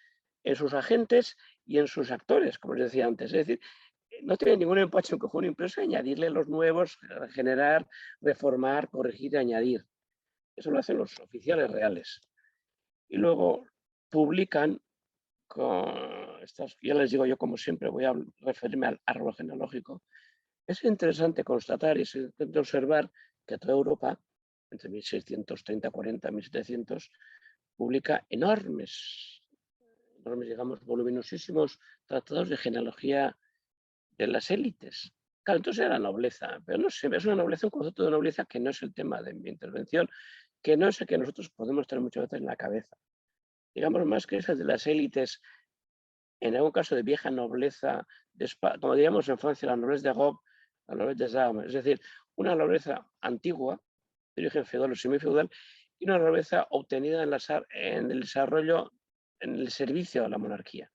en sus agentes y en sus actores, como os decía antes. Es decir, no tiene ningún empacho en coger un impreso y añadirle los nuevos, generar, reformar, corregir y añadir. Eso lo hacen los oficiales reales. Y luego publican con estas, ya les digo yo, como siempre, voy a referirme al árbol genealógico. Es interesante constatar y es interesante observar que toda Europa, entre 1630, 40, 1700, publica enormes, digamos, voluminosísimos tratados de genealogía de las élites. Claro, entonces era la nobleza, pero no sé, es una nobleza, un concepto de nobleza que no es el tema de mi intervención, que no es el que nosotros podemos tener muchas veces en la cabeza. Digamos más que esas de las élites, en algún caso de vieja nobleza, como diríamos en Francia, la nobleza de Robe, la nobleza des armes, es decir, una nobleza antigua, de origen feudal o semifeudal, y una nobleza obtenida en el desarrollo, en el servicio a la monarquía,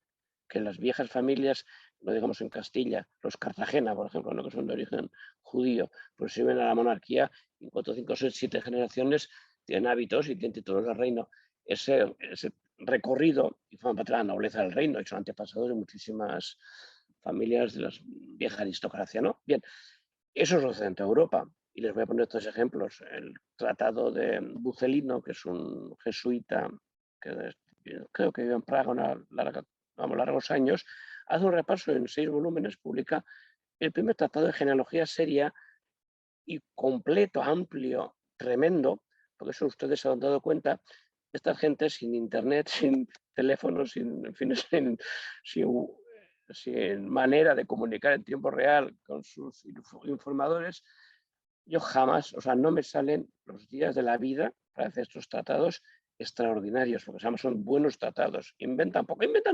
que las viejas familias, lo digamos en Castilla, los Cartagena, por ejemplo, ¿no? Que son de origen judío, pues sirven a la monarquía, en 4, 5, 6, 7 generaciones, tienen hábitos y tienen títulos de reino. Ese recorrido y forman parte de la nobleza del reino y son antepasados de muchísimas familias de la vieja aristocracia, ¿no? Bien, eso sucede en toda Europa. Y les voy a poner estos ejemplos. El tratado de Bucelino, que es un jesuita que creo que vive en Praga largos años, hace un repaso en 6 volúmenes, publica el primer tratado de genealogía seria y completo, amplio, tremendo, porque eso ustedes se han dado cuenta, esta gente sin internet, sin teléfono, sin manera de comunicar en tiempo real con sus informadores, yo jamás, o sea, no me salen los días de la vida para hacer estos tratados extraordinarios, porque son buenos tratados. Inventan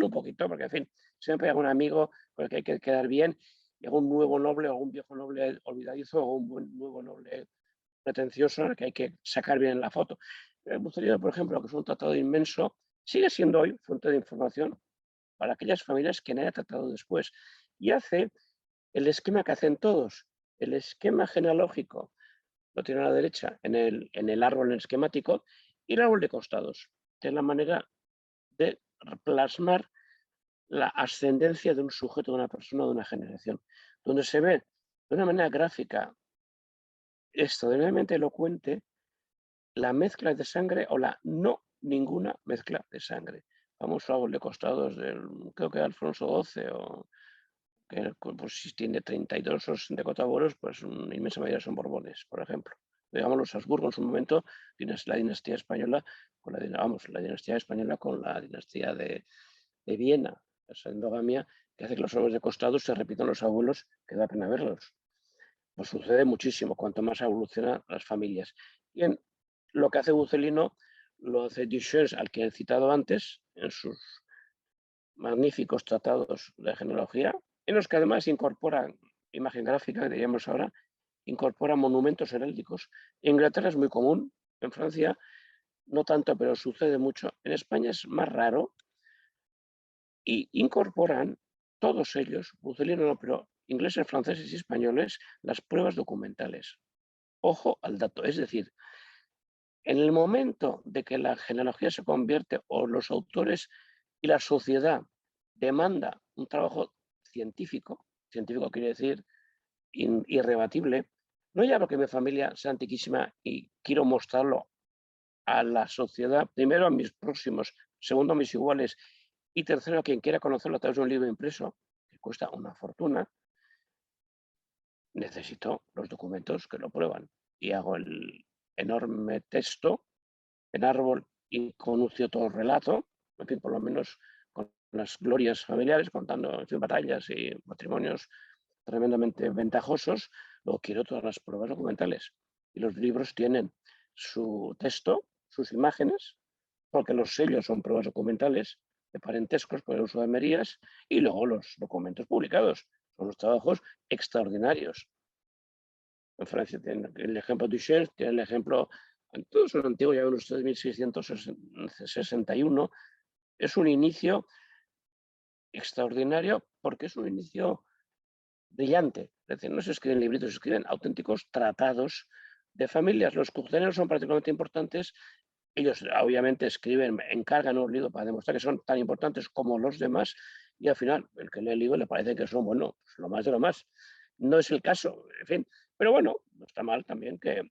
un poquito, porque en fin, siempre hay algún amigo con el que hay que quedar bien, y algún nuevo noble, o algún viejo noble olvidadizo, o un nuevo noble pretencioso al que hay que sacar bien en la foto. El Bucelino, por ejemplo, que es un tratado inmenso, sigue siendo hoy fuente de información para aquellas familias que nadie ha tratado después. Y hace el esquema que hacen todos, el esquema genealógico, lo tiene a la derecha en el árbol en el esquemático, y el árbol de costados, que es la manera de plasmar la ascendencia de un sujeto, de una persona, de una generación, donde se ve de una manera gráfica extraordinariamente elocuente la mezcla de sangre o la no ninguna mezcla de sangre. Famoso árbol de costados creo que de Alfonso XII, o que pues, si tiene 32 o 64 abuelos, pues una inmensa mayoría son borbones, por ejemplo. Digamos, los Habsburgo en su momento tienes la dinastía española con la dinastía española con la dinastía de Viena, esa endogamia que hace que los árboles de costados se repitan los abuelos, que da pena verlos. Pues sucede muchísimo, cuanto más evolucionan las familias. Y en lo que hace Bucelino, lo hace Duchesne, al que he citado antes, en sus magníficos tratados de genealogía, en los que además incorporan imagen gráfica, diríamos ahora, incorpora monumentos heráldicos. En Inglaterra es muy común, en Francia no tanto, pero sucede mucho. En España es más raro y incorporan todos ellos, Bucelino no, pero ingleses, franceses y españoles, las pruebas documentales. Ojo al dato, es decir, en el momento de que la genealogía se convierte o los autores y la sociedad demanda un trabajo científico quiere decir irrebatible, no ya porque mi familia sea antiquísima y quiero mostrarlo a la sociedad, primero a mis próximos, segundo a mis iguales y tercero a quien quiera conocerlo a través de un libro impreso, que cuesta una fortuna, necesito los documentos que lo prueban y hago el enorme texto en árbol y con un cierto relato, en fin, por lo menos con las glorias familiares, contando en fin, batallas y matrimonios tremendamente ventajosos. Luego quiero todas las pruebas documentales. Y los libros tienen su texto, sus imágenes, porque los sellos son pruebas documentales de parentescos por el uso de Merías, y luego los documentos publicados. Son los trabajos extraordinarios. En Francia tienen el ejemplo Duchesne, tiene el ejemplo, todos son antiguos, ya ven ustedes, 1661. Es un inicio extraordinario porque es un inicio brillante. Es decir, no se escriben libritos, se escriben auténticos tratados de familias. Los cocteleros son particularmente importantes. Ellos obviamente escriben, encargan un libro para demostrar que son tan importantes como los demás y al final el que lee el libro le parece que son, bueno, pues lo más de lo más. No es el caso, en fin. Pero bueno, no está mal también que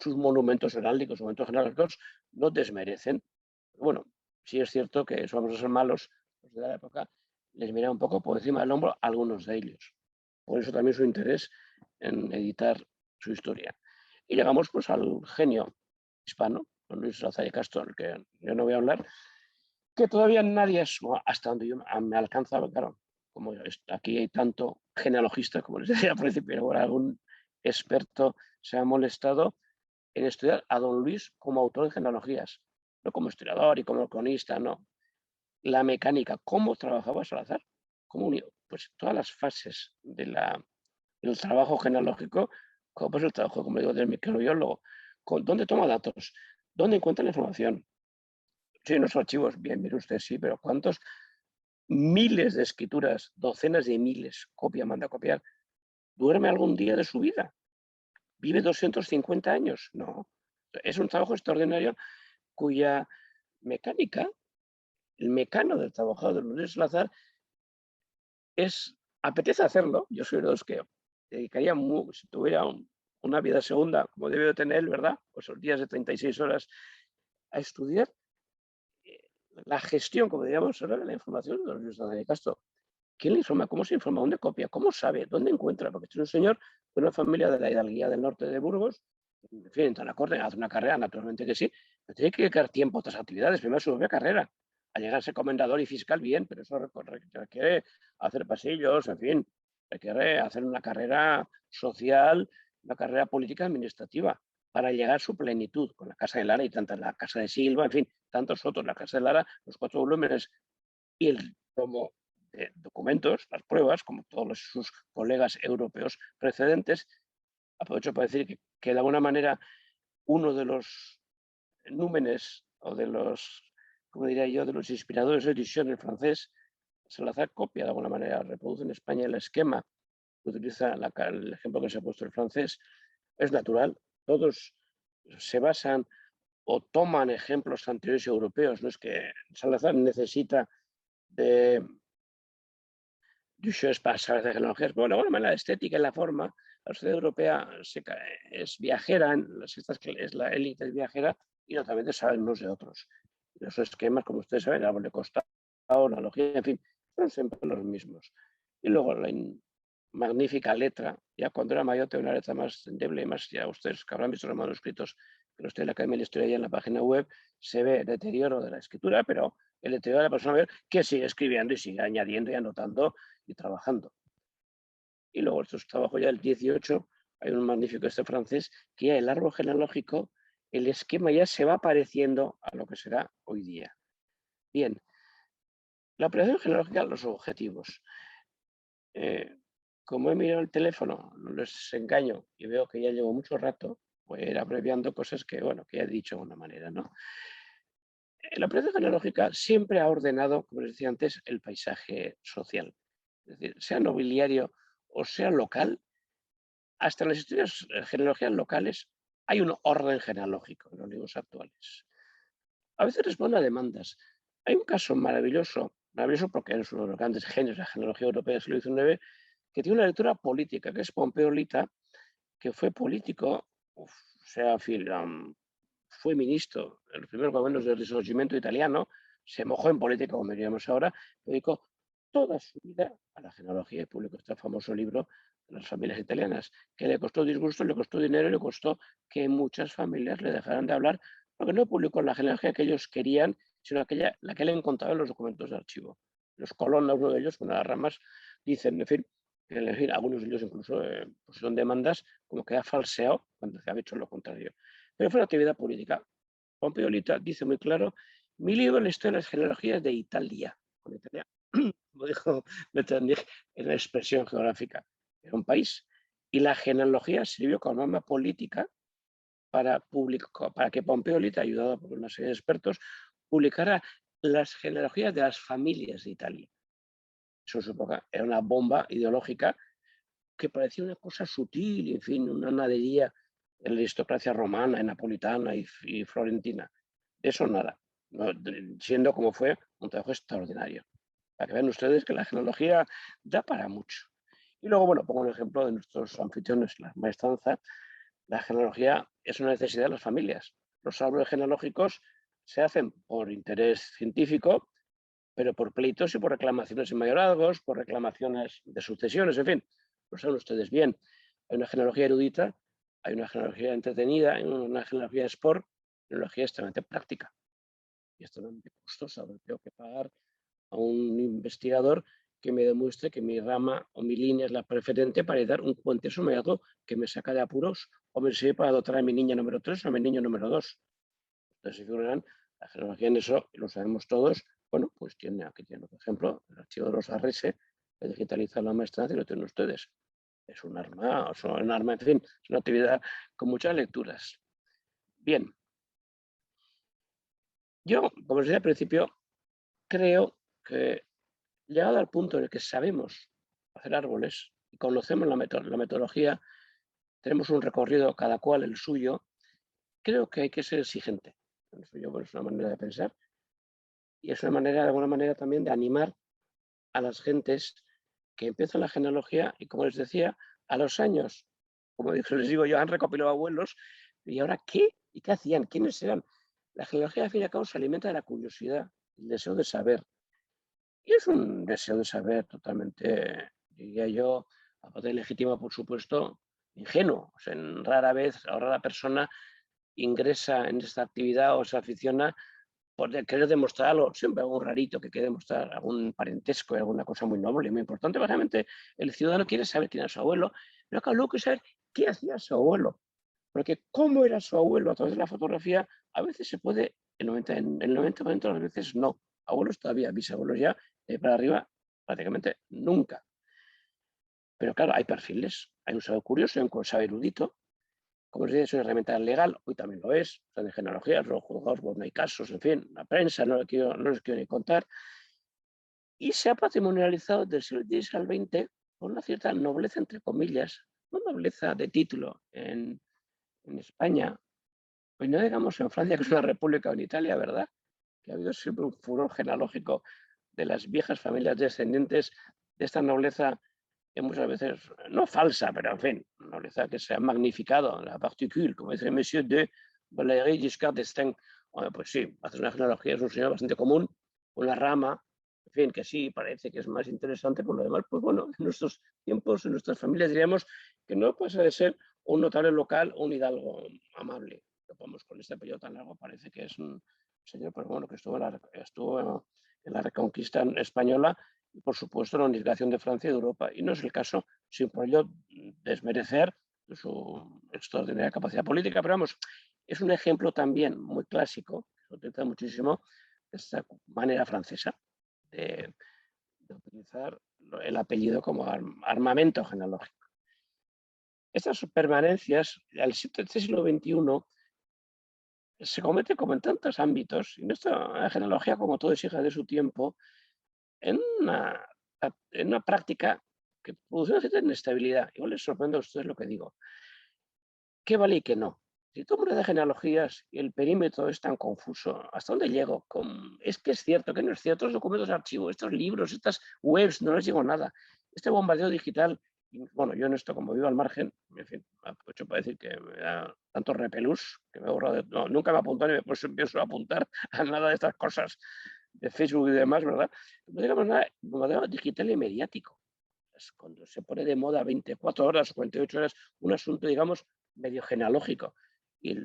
sus monumentos heráldicos, monumentos genealógicos, no desmerecen. Bueno, sí es cierto que esos vamos a ser malos, los de la época, les mira un poco por encima del hombro a algunos de ellos. Por eso también su interés en editar su historia. Y llegamos pues al genio hispano, don Luis Salazar y Castro, del que yo no voy a hablar, que todavía nadie es, hasta donde yo me alcanza, claro, como aquí hay tanto genealogista, como les decía al principio, ahora algún experto se ha molestado en estudiar a don Luis como autor de genealogías, no como historiador y como cronista, no. La mecánica, cómo trabajaba Salazar, cómo unió pues, todas las fases del trabajo genealógico, como pues el trabajo, como digo, del microbiólogo, dónde toma datos, dónde encuentra la información. Sí, unos archivos, bien, mire usted, sí, pero ¿cuántos miles de escrituras, docenas de miles, manda a copiar? ¿Duerme algún día de su vida? ¿Vive 250 años? No. Es un trabajo extraordinario cuya mecánica, el mecano del trabajo de Luis Salazar, apetece hacerlo. Yo soy de los que dedicaría, si tuviera una vida segunda, como debe de tener, ¿verdad? Pues los días de 36 horas a estudiar la gestión, como diríamos ahora, de la información de Luis Salazar y Castro. ¿Quién le informa? ¿Cómo se informa? ¿Dónde copia? ¿Cómo sabe? ¿Dónde encuentra? Porque es un señor de una familia de la hidalguía del norte de Burgos, en fin, entra a la corte, hace una carrera, naturalmente que sí, pero tiene que dedicar tiempo a otras actividades, primero su propia carrera. A llegar a ser comendador y fiscal, bien, pero eso requiere hacer pasillos, en fin, requiere hacer una carrera social, una carrera política administrativa, para llegar a su plenitud con la Casa de Lara y tantas, la Casa de Silva, en fin, tantos otros, la Casa de Lara, los 4 volúmenes y el tomo de documentos, las pruebas, como todos sus colegas europeos precedentes. Aprovecho para decir que de alguna manera uno de los númenes o de los, como diría yo, de los inspiradores de Duchamp, el francés, Salazar copia de alguna manera, reproduce en España el esquema que utiliza el ejemplo que se ha puesto el francés. Es natural, todos se basan o toman ejemplos anteriores europeos. No es que Salazar necesita de Duchamp para saber de tecnologías, pero de alguna manera la estética y la forma, la sociedad europea es viajera, es la élite viajera y naturalmente saben unos de otros. Los esquemas, como ustedes saben, el árbol de costado, la logía, en fin, son siempre los mismos. Y luego la magnífica letra, ya cuando era mayor tenía una letra más endeble y más, ya ustedes que habrán visto los manuscritos que los tiene la Academia de la Historia ya en la página web, se ve deterioro de la escritura, pero el deterioro de la persona mayor que sigue escribiendo y sigue añadiendo y anotando y trabajando. Y luego estos trabajos ya del 18, hay un magnífico francés, que ya el árbol genealógico, el esquema ya se va pareciendo a lo que será hoy día. Bien, la operación genealógica, los objetivos. Como he mirado el teléfono, no les engaño y veo que ya llevo mucho rato, voy a ir abreviando cosas que, bueno, que ya he dicho de una manera, ¿no? La operación genealógica siempre ha ordenado, como les decía antes, el paisaje social. Es decir, sea nobiliario o sea local, hasta en las historias genealogías locales hay un orden genealógico en los libros actuales. A veces responde a demandas. Hay un caso maravilloso, maravilloso porque es uno de los grandes genios de la genealogía europea del siglo XIX, que tiene una lectura política, que es Pompeo Lita, que fue político, fue ministro en los primeros gobiernos del Risorgimento italiano, se mojó en política, como diríamos ahora, dedicó toda su vida a la genealogía y publicó este famoso libro de las familias italianas, que le costó disgusto, le costó dinero y le costó que muchas familias le dejaran de hablar, porque no publicó la genealogía que ellos querían, sino la que él encontraba en los documentos de archivo. Los Colonna, uno de ellos, una de las ramas, dicen, en fin, algunos de ellos incluso pusieron demandas como que ha falseado cuando se ha hecho lo contrario. Pero fue una actividad política. Pompeo Lita dice muy claro, mi libro es la historia de las genealogías de Italia, con Italia, como dijo Metternich, en la expresión geográfica, era un país, y la genealogía sirvió como norma política para que Pompeo Lita, ayudado por una serie de expertos, publicara las genealogías de las familias de Italia. Eso en su época era una bomba ideológica, que parecía una cosa sutil, en fin, una nadería en la aristocracia romana, napolitana y florentina. De eso nada, no, siendo como fue un trabajo extraordinario. Para que vean ustedes que la genealogía da para mucho. Y luego, bueno, pongo un ejemplo de nuestros anfitriones, la maestranza. La genealogía es una necesidad de las familias. Los árboles genealógicos se hacen por interés científico, pero por pleitos y por reclamaciones en mayorazgos, por reclamaciones de sucesiones, en fin, lo saben ustedes bien. Hay una genealogía erudita, hay una genealogía entretenida, hay una genealogía de sport, genealogía extremadamente práctica y extremadamente costosa. Tengo que pagar a un investigador que me demuestre que mi rama o mi línea es la preferente para dar un cuantioso inmediato que me saca de apuros o me sirve para dotar a mi niña número 3 o a mi niño número 2. Entonces, si figuran, la genealogía en eso, y lo sabemos todos, bueno, pues aquí tiene, por ejemplo, el archivo de los ARS, que digitaliza la maestranza y lo tienen ustedes. Es un arma, en fin, es una actividad con muchas lecturas. Bien. Yo, como les decía al principio, creo que llegado al punto en el que sabemos hacer árboles y conocemos la metodología, tenemos un recorrido cada cual el suyo, creo que hay que ser exigente. Eso es una manera de pensar y es una manera, de alguna manera, también de animar a las gentes que empiezan la genealogía y, como les decía, a los años, como les digo yo, han recopilado abuelos y ahora ¿qué? ¿Y qué hacían? ¿Quiénes eran? La genealogía, al fin y al cabo, se alimenta de la curiosidad, el deseo de saber. Y es un deseo de saber totalmente, diría yo, aparte de legítimo, por supuesto, ingenuo. O sea, rara persona ingresa en esta actividad o se aficiona por querer demostrar algo, siempre algo rarito que quiere demostrar, algún parentesco, alguna cosa muy noble, muy importante. Básicamente, el ciudadano quiere saber quién era su abuelo, pero claro, luego quiere saber qué hacía su abuelo. Porque cómo era su abuelo a través de la fotografía, a veces se puede, en el 90% de las veces no. Abuelos todavía, bisabuelos ya, para arriba prácticamente nunca. Pero claro, hay perfiles, hay un saber curioso, hay un saber erudito. Como os decía, es una herramienta legal, hoy también lo es, o sea, de genealogías, los juzgados, bueno, hay casos, en fin, la prensa, no les quiero ni contar. Y se ha patrimonializado del siglo XVI al XX con una cierta nobleza, entre comillas, no nobleza de título en España, pues no digamos en Francia, que es una república, o en Italia, ¿verdad? Que ha habido siempre un furor genealógico de las viejas familias descendientes de esta nobleza que muchas veces, no falsa, pero en fin, nobleza que se ha magnificado, la particule, como dice Monsieur de Valéry Giscard d'Estaing. Bueno, pues sí, hacer una genealogía es un señor bastante común, una rama, en fin, que sí parece que es más interesante, por lo demás, pues bueno, en nuestros tiempos, en nuestras familias diríamos que no pasa de ser un notable local o un hidalgo amable. Vamos, con este apellido tan largo parece que es un señor, pues bueno, que estuvo en la Reconquista española y, por supuesto, la unificación de Francia y de Europa. Y no es el caso, sin por ello desmerecer su extraordinaria capacidad política, pero vamos, es un ejemplo también muy clásico, que se utiliza muchísimo, esta manera francesa de utilizar el apellido como armamento genealógico. Estas permanencias, al siglo XXI, se comete como en tantos ámbitos, y en esta genealogía, como todo es hija de su tiempo, en una práctica que produce una cierta inestabilidad. Igual les sorprende a ustedes lo que digo. ¿Qué vale y qué no? Si todo mundo de genealogías y el perímetro es tan confuso, ¿hasta dónde llego? Es que es cierto, que no es cierto, estos documentos de archivo, estos libros, estas webs, no les llego nada. Este bombardeo digital, bueno, yo en esto, como vivo al margen, en fin, aprovecho para decir que me da tanto repelús que me he borrado nunca me apunto ni me pienso apuntar a nada de estas cosas de Facebook y demás, ¿verdad? No digamos nada, bombardeo digital y mediático. Es cuando se pone de moda 24 horas o 48 horas un asunto, digamos, medio genealógico. Y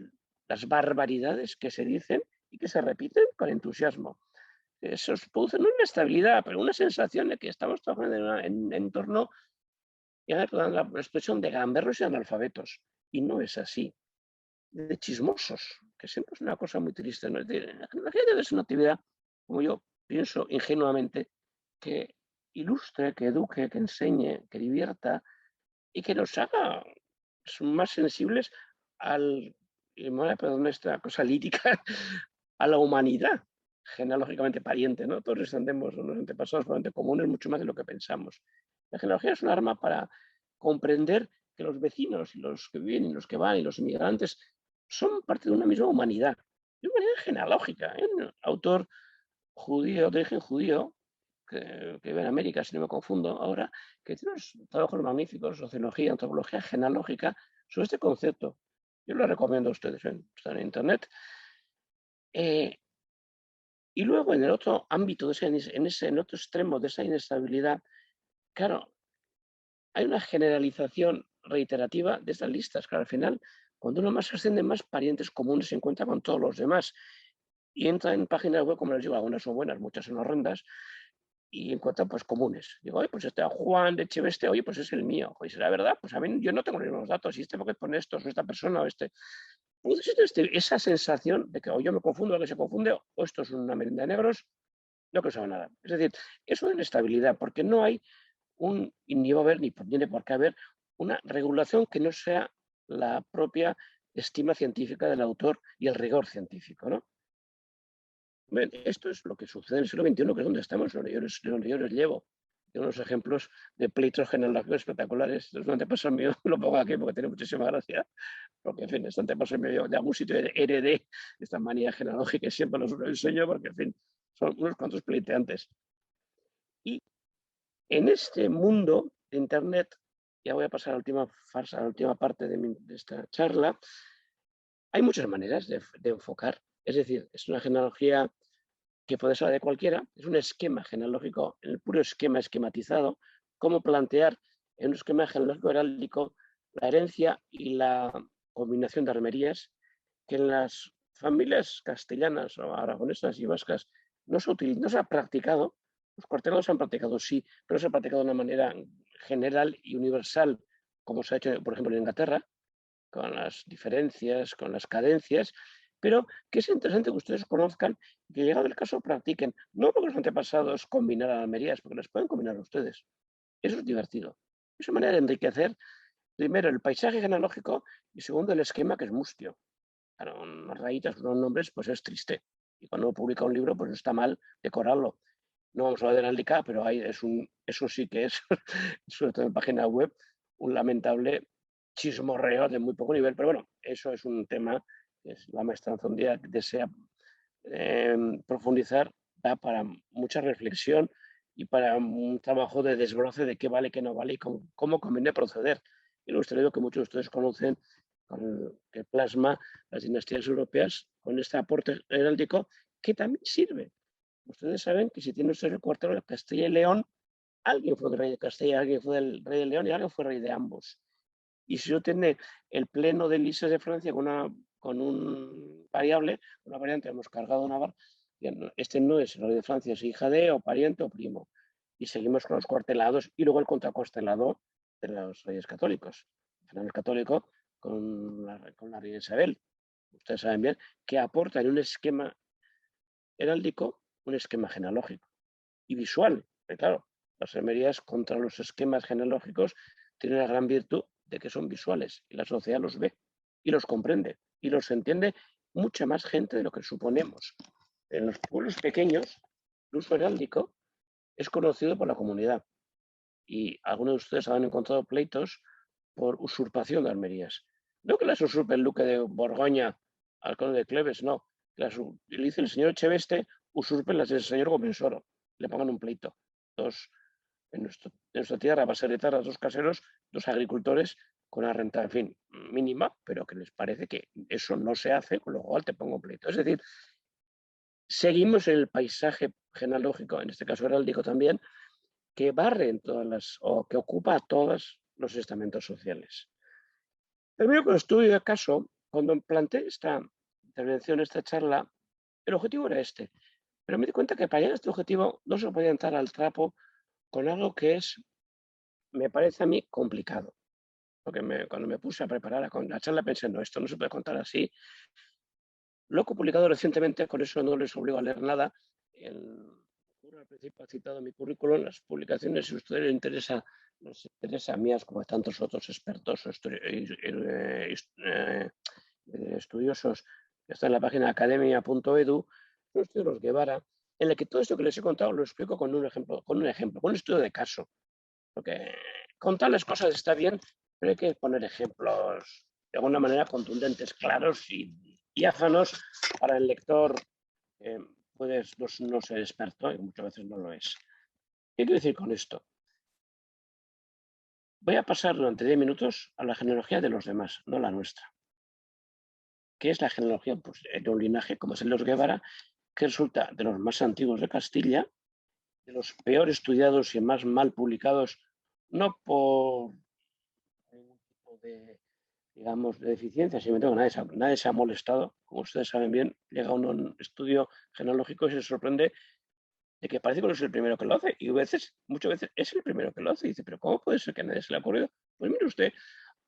las barbaridades que se dicen y que se repiten con entusiasmo. Eso produce una inestabilidad, pero una sensación de que estamos trabajando en entorno, ya me la expresión de gamberros y analfabetos. Y no es así. De chismosos, que siempre es una cosa muy triste, ¿no? Es decir, la genealogía debe ser una actividad, como yo pienso ingenuamente, que ilustre, que eduque, que enseñe, que divierta y que nos haga más sensibles al, perdón, esta cosa lírica, a la humanidad genealógicamente pariente, ¿no? Todos descendemos de unos antepasados probablemente comunes mucho más de lo que pensamos. La genealogía es un arma para comprender que los vecinos, los que vienen, los que van y los inmigrantes son parte de una misma humanidad, de una humanidad genealógica. Hay un autor judío, de origen judío, que vive en América, si no me confundo ahora, que tiene unos trabajos magníficos, sociología, antropología genealógica, sobre este concepto. Yo lo recomiendo a ustedes, están en internet. Y luego en el otro ámbito, en el otro extremo de esa inestabilidad, claro, hay una generalización reiterativa de estas listas, que al final, cuando uno más asciende, más parientes comunes se encuentra con todos los demás. Y entra en páginas web, como les digo, algunas son buenas, muchas son horrendas, y encuentran pues comunes. Digo, oye, pues este Juan de Echeveste, oye, pues es el mío. Oye, ¿será verdad? Pues a mí yo no tengo los mismos datos, y este porque pone esto, o esta persona, o este. Pues esa sensación de que o yo me confundo, o que se confunde, o esto es una merienda de negros, no creo que sea nada. Es decir, es una inestabilidad, porque no hay ni va a haber, ni tiene por qué haber, una regulación que no sea la propia estima científica del autor y el rigor científico, ¿no? Bien, esto es lo que sucede en el siglo XXI, que es donde estamos, donde yo les llevo. Tengo unos ejemplos de pleitos genealógicos espectaculares. Es un antepaso mío, lo pongo aquí porque tiene muchísima gracia, porque, en fin, este antepaso mío de algún sitio heredé esta manía genealógica y siempre los enseño porque, en fin, son unos cuantos pleiteantes. Y en este mundo de Internet, ya voy a pasar a la última farsa, a la última parte de esta charla, hay muchas maneras de enfocar. Es decir, es una genealogía que puede ser de cualquiera, es un esquema genealógico, el puro esquema esquematizado, cómo plantear en un esquema genealógico heráldico la herencia y la combinación de armerías, que en las familias castellanas o aragonesas y vascas no se ha practicado. Los cuartelados se han practicado, sí, pero no se ha practicado de una manera general y universal, como se ha hecho, por ejemplo, en Inglaterra, con las diferencias, con las cadencias, pero que es interesante que ustedes conozcan y que, llegado el caso, practiquen. No porque los antepasados combinaran almerías, porque las pueden combinar ustedes. Eso es divertido. Es una manera de enriquecer, primero, el paisaje genealógico y, segundo, el esquema, que es mustio. Claro, unas rayitas, unos nombres, pues es triste. Y cuando uno publica un libro, pues no está mal decorarlo. No vamos a hablar de la heráldica, pero eso sí que es, sobre todo en página web, un lamentable chismorreo de muy poco nivel. Pero bueno, eso es un tema que es la maestranza un día desea profundizar, da para mucha reflexión y para un trabajo de desbroce de qué vale, qué no vale y cómo conviene proceder. Y lo digo que muchos de ustedes conocen, que plasma las dinastías europeas con este aporte heráldico que también sirve. Ustedes saben que si tiene usted el cuartelo de Castilla y León, alguien fue el rey de Castilla, alguien fue el rey de León y alguien fue rey de ambos. Y si yo tiene el pleno de lises de Francia con un variable, una variante, hemos cargado una barra, este no es el rey de Francia, es hija de, o pariente, o primo. Y seguimos con los cuartelados y luego el contracostelado de los reyes católicos. El católico con la reina Isabel. Ustedes saben bien que aporta en un esquema heráldico un esquema genealógico y visual. Claro, las armerías contra los esquemas genealógicos tienen la gran virtud de que son visuales y la sociedad los ve y los comprende y los entiende mucha más gente de lo que suponemos. En los pueblos pequeños, el uso heráldico es conocido por la comunidad y algunos de ustedes han encontrado pleitos por usurpación de armerías. No que las usurpe el duque de Borgoña al conde de Cleves, no. Las utilice el señor Echeveste, usurpen las del señor Gomensoro, le pongan un pleito. En nuestra tierra va a ser heredar a dos caseros, dos agricultores con una renta, en fin, mínima, pero que les parece que eso no se hace, con lo cual te pongo un pleito. Es decir, seguimos en el paisaje genealógico, en este caso heráldico también, que barre en o que ocupa a todos los estamentos sociales. Primero, con el estudio de caso, cuando planteé esta intervención, esta charla, el objetivo era este. Pero me di cuenta que para llegar a este objetivo no se podía entrar al trapo con algo que me parece a mí complicado. Porque cuando me puse a preparar la charla pensé, no, esto no se puede contar así. Lo he publicado recientemente, con eso no les obligo a leer nada. Al principio he citado mi currículum, las publicaciones, si a ustedes les interesa mías como a tantos otros expertos o estudiosos que están en la página academia.edu, un estudio de los Guevara, en el que todo esto que les he contado lo explico con un ejemplo, con un estudio de caso. Porque contar las cosas está bien, pero hay que poner ejemplos de alguna manera contundentes, claros y diáfanos para el lector. Puedes no ser experto y muchas veces no lo es. ¿Qué quiero decir con esto? Voy a pasar durante 10 minutos a la genealogía de los demás, no la nuestra. ¿Qué es la genealogía? Pues de un linaje como es el de los Guevara, que resulta de los más antiguos de Castilla, de los peor estudiados y más mal publicados, no por ningún tipo de, digamos, de deficiencia, simplemente que nadie se ha molestado. Como ustedes saben bien, llega uno a un estudio genealógico y se sorprende de que parece que no es el primero que lo hace. Y muchas veces es el primero que lo hace. Y dice, pero ¿cómo puede ser que a nadie se le ha ocurrido? Pues mire usted,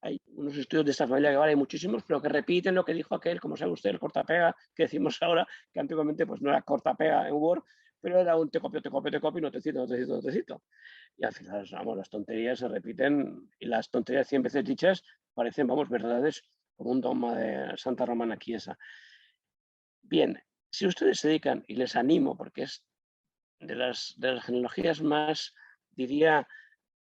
hay unos estudios de esta familia Guevara, hay muchísimos, pero que repiten lo que dijo aquel, como sabe usted, el cortapega, que decimos ahora, que antiguamente pues no era cortapega en Word, pero era un te copio, y no te cito, no te cito, no te cito. Y al final, vamos, las tonterías se repiten y las tonterías 100 veces dichas parecen, vamos, verdades como un dogma de Santa Romana Chiesa. Bien, si ustedes se dedican, y les animo, porque es de las genealogías más, diría,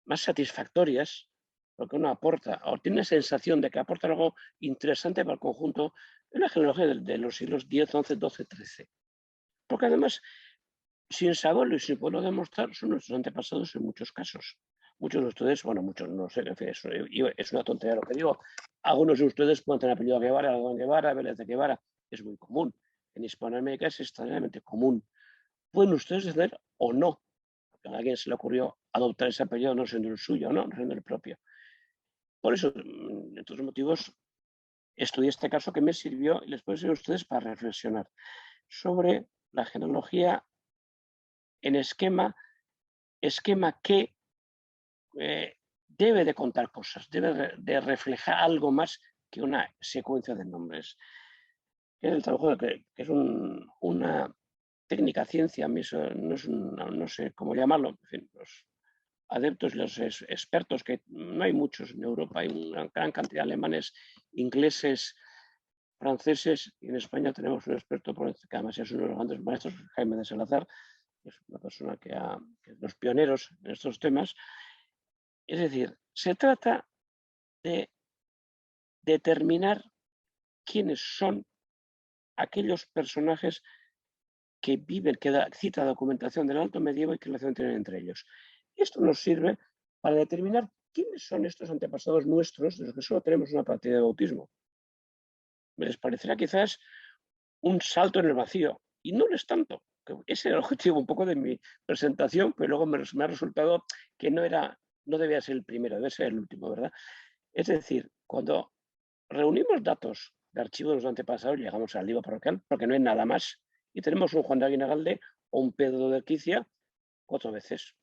más satisfactorias, porque uno aporta, o tiene la sensación de que aporta algo interesante para el conjunto, es la genealogía de los siglos X, XI, XII, XIII. Porque además, sin saberlo y sin poderlo demostrar, son nuestros antepasados en muchos casos. Muchos de ustedes, bueno, muchos no sé, en fin, es una tontería lo que digo. Algunos de ustedes pueden tener apellido Guevara, Algodón Guevara, Vélez de Guevara, es muy común. En Hispanoamérica es extraordinariamente común. Pueden ustedes tener o no, porque a alguien se le ocurrió adoptar ese apellido no siendo el suyo, no siendo el propio. Por eso, entre otros motivos, estudié este caso que me sirvió y les puede servir a ustedes para reflexionar sobre la genealogía en esquema que debe de contar cosas, debe de reflejar algo más que una secuencia de nombres. Que es el trabajo que es una técnica ciencia, a mí eso no sé cómo llamarlo, en fin, los adeptos, los expertos, que no hay muchos en Europa, hay una gran cantidad de alemanes, ingleses, franceses, y en España tenemos un experto, que además es uno de los grandes maestros, Jaime de Salazar, que es una persona que es los pioneros en estos temas. Es decir, se trata de determinar quiénes son aquellos personajes que viven, que cita documentación del Alto Medievo y qué relación tienen entre ellos. Esto nos sirve para determinar quiénes son estos antepasados nuestros de los que solo tenemos una partida de bautismo. Me les parecerá quizás un salto en el vacío, y no lo es tanto. Ese era el objetivo un poco de mi presentación, pero luego me ha resultado que no debía ser el primero, debe ser el último, ¿verdad? Es decir, cuando reunimos datos de archivos de los antepasados, llegamos al libro parroquial, porque no hay nada más, y tenemos un Juan de Aguinagalde o un Pedro de Urquicia 4 veces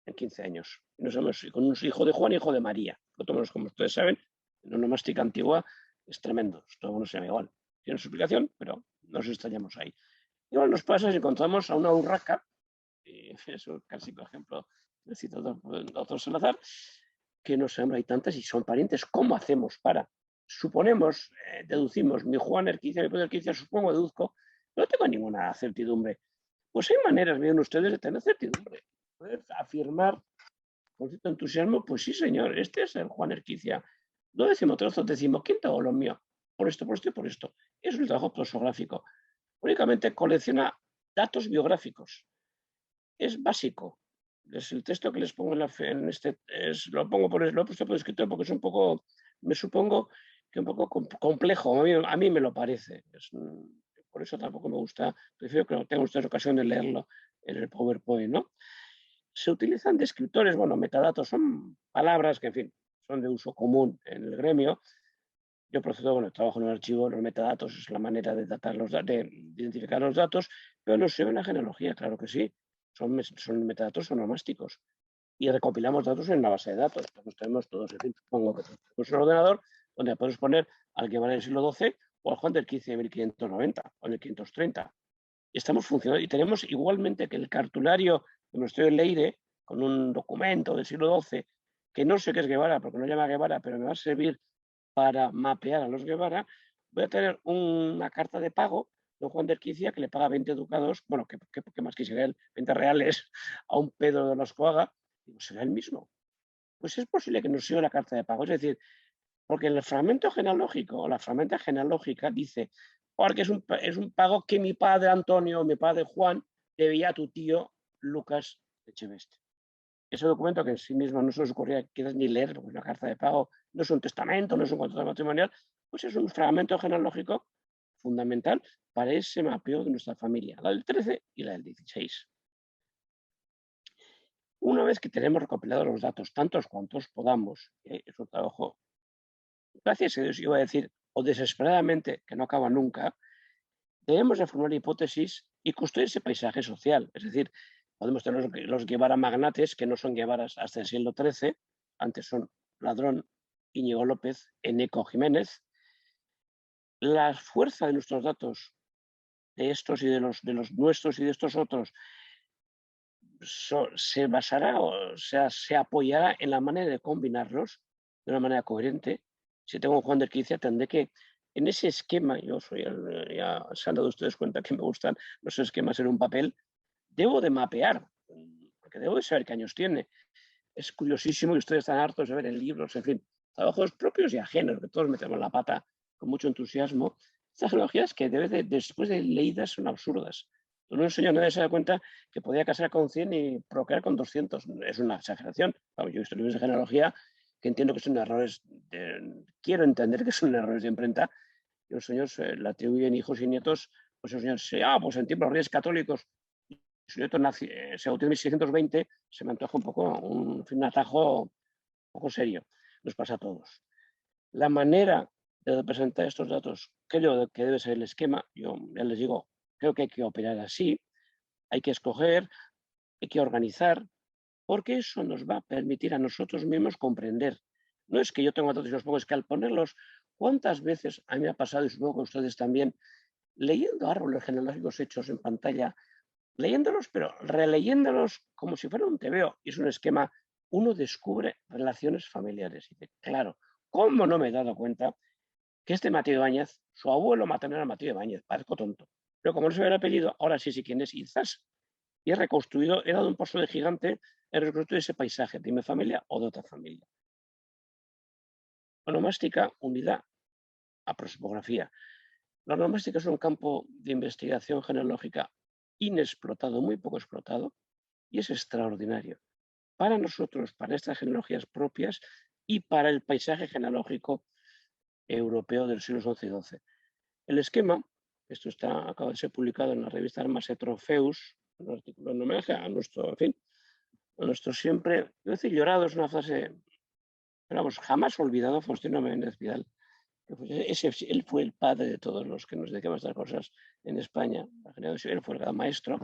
en 15 años. Y no sabemos si con un hijo de Juan y hijo de María. Como ustedes saben, en una onomástica antigua es tremendo. Todo el mundo se llama igual. Tiene su explicación, pero nos extrañamos ahí. Igual nos pasa si encontramos a una urraca, y es un clásico ejemplo, le cito otro Salazar, que no sabemos, hay tantas y son parientes. ¿Cómo hacemos para? Suponemos, deducimos, mi Juan Erquicia, mi Pedro Erquicia, supongo, deduzco, no tengo ninguna certidumbre. Pues hay maneras, miren ustedes, de tener certidumbre. Poder afirmar con cierto entusiasmo, pues sí, señor, este es el Juan Erquicia. No 13º, 15º o lo mío. Por esto, por esto y por esto. Es un trabajo prosográfico. Únicamente colecciona datos biográficos. Es básico. Es el texto que les pongo en este, lo he puesto por escrito porque es un poco, me supongo que un poco complejo. A mí me lo parece. Por eso tampoco me gusta, prefiero que tengan ustedes ocasión de leerlo en el PowerPoint, ¿no? Se utilizan descriptores, bueno, metadatos, son palabras que, en fin, son de uso común en el gremio. Yo procedo, bueno, trabajo en un archivo, los metadatos es la manera de de identificar los datos, pero no se ve en la genealogía, claro que sí. Son metadatos onomásticos. Y recopilamos datos en una base de datos. Entonces tenemos todos, en fin, supongo que tenemos un ordenador donde podemos poner al Guevara del siglo XII o al Juan del XV de 1590 o del 530. Y estamos funcionando. Y tenemos igualmente que el cartulario de nuestro Leire, con un documento del siglo XII, que no sé qué es Guevara, porque no llama Guevara, pero me va a servir para mapear a los Guevara. Voy a tener una carta de pago de Juan de Urquicia que le paga 20 ducados, bueno, que más quisiera él, 20 reales a un Pedro de los Coaga, digo, será el mismo. pues es posible que nos siga la carta de pago. Es decir, porque el fragmento genealógico o la fragmenta genealógica dice, porque es un pago que mi padre Antonio o mi padre Juan debía a tu tío Lucas Echeveste. Ese documento que en sí mismo no se os ocurría quizás ni leer, porque es una carta de pago, no es un testamento, no es un contrato matrimonial, pues es un fragmento genealógico fundamental para ese mapeo de nuestra familia, la del 13 y la del 16. Una vez que tenemos recopilados los datos, tantos cuantos podamos, es un trabajo, gracias a Dios, iba a decir, o desesperadamente, que no acaba nunca, debemos de formar hipótesis y construir ese paisaje social. Es decir, podemos tener los Guevara magnates, que no son Guevaras hasta el siglo XIII, antes son Ladrón, Íñigo López, Eneco Jiménez. La fuerza de nuestros datos, de estos y de los nuestros y de estos otros, se basará, o sea, se apoyará en la manera de combinarlos de una manera coherente. Si tengo un Juan de Quicia, tendré que, en ese esquema, yo soy ya se han dado ustedes cuenta que me gustan los esquemas en un papel, debo de mapear, porque debo de saber qué años tiene. Es curiosísimo y ustedes están hartos de ver en libros, en fin, trabajos propios y ajenos, que todos metemos la pata con mucho entusiasmo. Estas genealogías que después de leídas son absurdas. Un señor nadie se da cuenta que podía casar con 100 y procrear con 200. Es una exageración. Yo he visto libros de genealogía que entiendo que son errores, quiero entender que son errores de imprenta, y los señores le atribuyen hijos y nietos, pues los señores, pues en tiempos los reyes católicos, su nieto se bautizó en 1620, se me antoja un poco un atajo un poco serio. Nos pasa a todos. La manera de presentar estos datos, creo que debe ser el esquema. Yo ya les digo, creo que hay que operar así, hay que escoger, hay que organizar, porque eso nos va a permitir a nosotros mismos comprender. No es que yo tenga datos y los pongo, es que al ponerlos, ¿cuántas veces a mí me ha pasado, y supongo que ustedes también, leyendo árboles genealógicos hechos en pantalla, leyéndolos, pero releyéndolos como si fuera un TVO, y es un esquema, uno descubre relaciones familiares. Y dice, claro, ¿cómo no me he dado cuenta que este Mateo Ibáñez, su abuelo materno era Mateo Ibáñez? Parezco tonto. Pero como no se ve el apellido, ahora sí sé quién es Izas. Y he reconstruido, he dado un paso de gigante en reconstruir ese paisaje de mi familia o de otra familia. Onomástica unida a prosopografía. La onomástica es un campo de investigación genealógica inexplotado, muy poco explotado, y es extraordinario para nosotros, para estas genealogías propias y para el paisaje genealógico europeo del siglo XI y XII. El esquema, esto acaba de ser publicado en la revista Armas et Trofeus, un artículo en homenaje a nuestro, en fin, a nuestro siempre, yo decir llorado es una frase, pero vamos, jamás olvidado Faustino Menéndez Vidal. Él fue el padre de todos los que nos dedicamos a estas cosas en España. Él fue el gran maestro.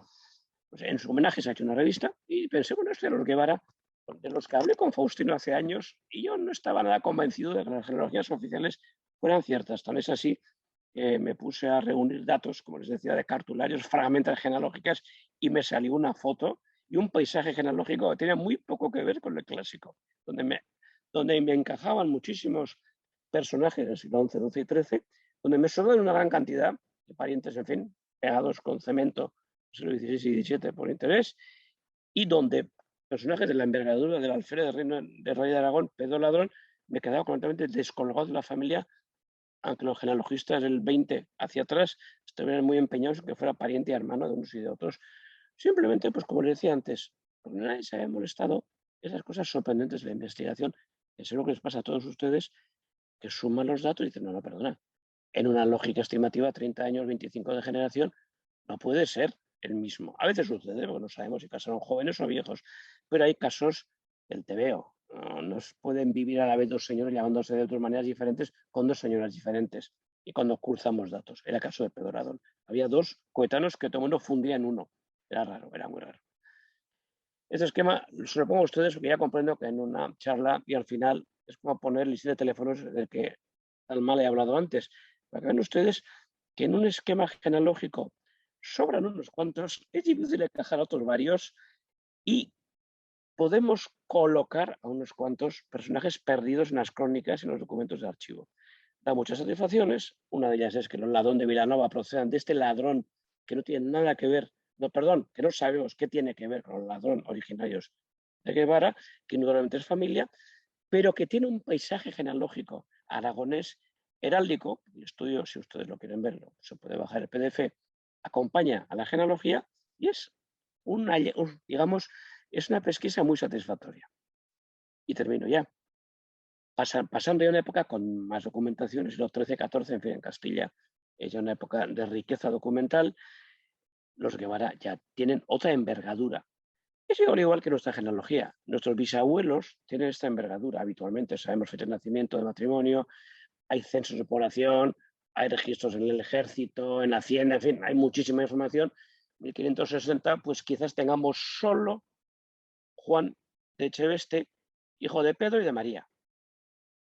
Pues en su homenaje se ha hecho una revista y pensé, bueno, esto de los Guevara, de los que hablé con Faustino hace años, y yo no estaba nada convencido de que las genealogías oficiales fueran ciertas. Tal es así que me puse a reunir datos, como les decía, de cartularios, fragmentos genealógicas, y me salió una foto y un paisaje genealógico que tenía muy poco que ver con el clásico, donde me encajaban muchísimos personajes del siglo XI, XII y XIII, donde me sobran una gran cantidad de parientes, en fin, pegados con cemento, siglo XVI y XVII por interés, y donde personajes de la envergadura del alférez de rey de Aragón, Pedro Ladrón, me quedaba completamente descolgado de la familia, aunque los genealogistas del 20 hacia atrás estuvieran muy empeñados en que fuera pariente y hermano de unos y de otros. Simplemente, pues como les decía antes, porque nadie se había molestado, esas cosas sorprendentes de la investigación, que sé lo que les pasa a todos ustedes, que suman los datos y dicen, no, perdona, en una lógica estimativa, 30 años, 25 de generación, no puede ser el mismo. A veces sucede, porque no sabemos si casaron jóvenes o viejos, pero hay casos del TVO. No pueden vivir a la vez dos señores llamándose de otras maneras diferentes con dos señoras diferentes. Y cuando cruzamos datos, era el caso de Pedro Ladrón. Había dos coetanos que todo el mundo fundía en uno. Era raro, era muy raro. Este esquema se lo pongo a ustedes porque ya comprendo que en una charla y al final es como poner lista de teléfonos del que tal mal he hablado antes. Para que vean ustedes que en un esquema genealógico sobran unos cuantos, es difícil encajar a otros varios y podemos colocar a unos cuantos personajes perdidos en las crónicas y en los documentos de archivo. Da muchas satisfacciones. Una de ellas es que los ladrón de Vilanova procedan de este ladrón que no tiene nada que ver, no, perdón, que no sabemos qué tiene que ver con los ladrón originarios de Guevara, que indudablemente es familia, pero que tiene un paisaje genealógico aragonés heráldico. El estudio, si ustedes lo quieren verlo, se puede bajar el PDF, acompaña a la genealogía y es digamos, es una pesquisa muy satisfactoria. Y termino ya. Pasando ya una época con más documentación, siglo XIII, XIV, en fin, en Castilla, es ya una época de riqueza documental. Los Guevara ya tienen otra envergadura. Es igual que nuestra genealogía. Nuestros bisabuelos tienen esta envergadura habitualmente. Sabemos fecha de nacimiento, de matrimonio, hay censos de población, hay registros en el ejército, en la hacienda, en fin, hay muchísima información. 1560, pues quizás tengamos solo Juan de Echeveste, hijo de Pedro y de María,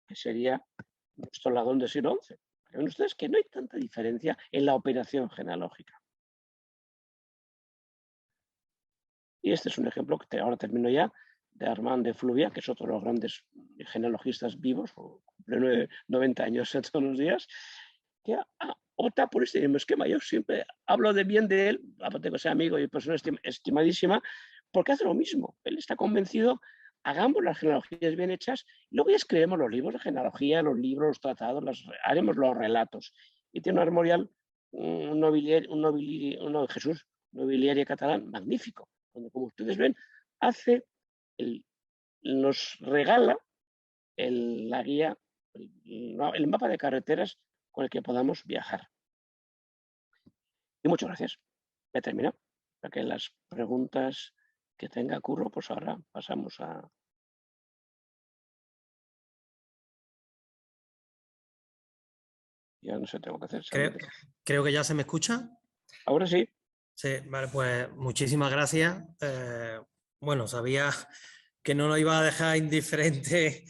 que sería nuestro ladrón del siglo XI. Ven ustedes que no hay tanta diferencia en la operación genealógica. Y este es un ejemplo que ahora termino ya, de Armand de Fluvia, que es otro de los grandes genealogistas vivos, cumple 90 años todos los días, que opta por este mismo esquema. Yo siempre hablo de bien de él, aparte de que sea amigo y persona estimadísima, porque hace lo mismo. Él está convencido, hagamos las genealogías bien hechas, y luego ya escribimos los libros de genealogía, los libros, los tratados, haremos los relatos. Y tiene un armorial, un nobiliario catalán magnífico, donde, como ustedes ven, nos regala la guía, el mapa de carreteras con el que podamos viajar. Y muchas gracias. Ya he terminado. Para que las preguntas que tenga Curro, pues ahora pasamos a... Ya no sé, tengo que hacer. Creo que ya se me escucha. Ahora sí. Sí, vale, pues muchísimas gracias. Bueno, sabía que no nos iba a dejar indiferente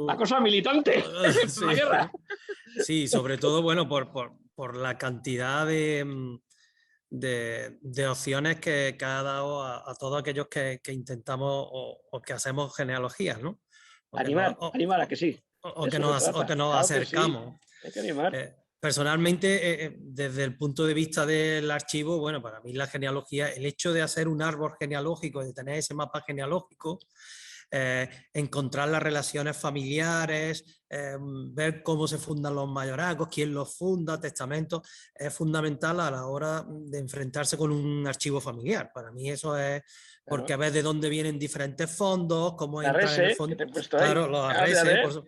La cosa militante. Sí, la guerra. Sí, sobre todo, bueno, por la cantidad de opciones que ha dado a todos aquellos que intentamos o que hacemos genealogías, ¿no? Animar a que sí. O que nos acercamos. Sí. Hay que animar. Personalmente, desde el punto de vista del archivo, bueno, para mí la genealogía, el hecho de hacer un árbol genealógico, de tener ese mapa genealógico, encontrar las relaciones familiares, ver cómo se fundan los mayorazgos, quién los funda, testamentos, es fundamental a la hora de enfrentarse con un archivo familiar. Para mí eso es porque a ver de dónde vienen diferentes fondos, cómo entran en el fondo. Claro, los arreses.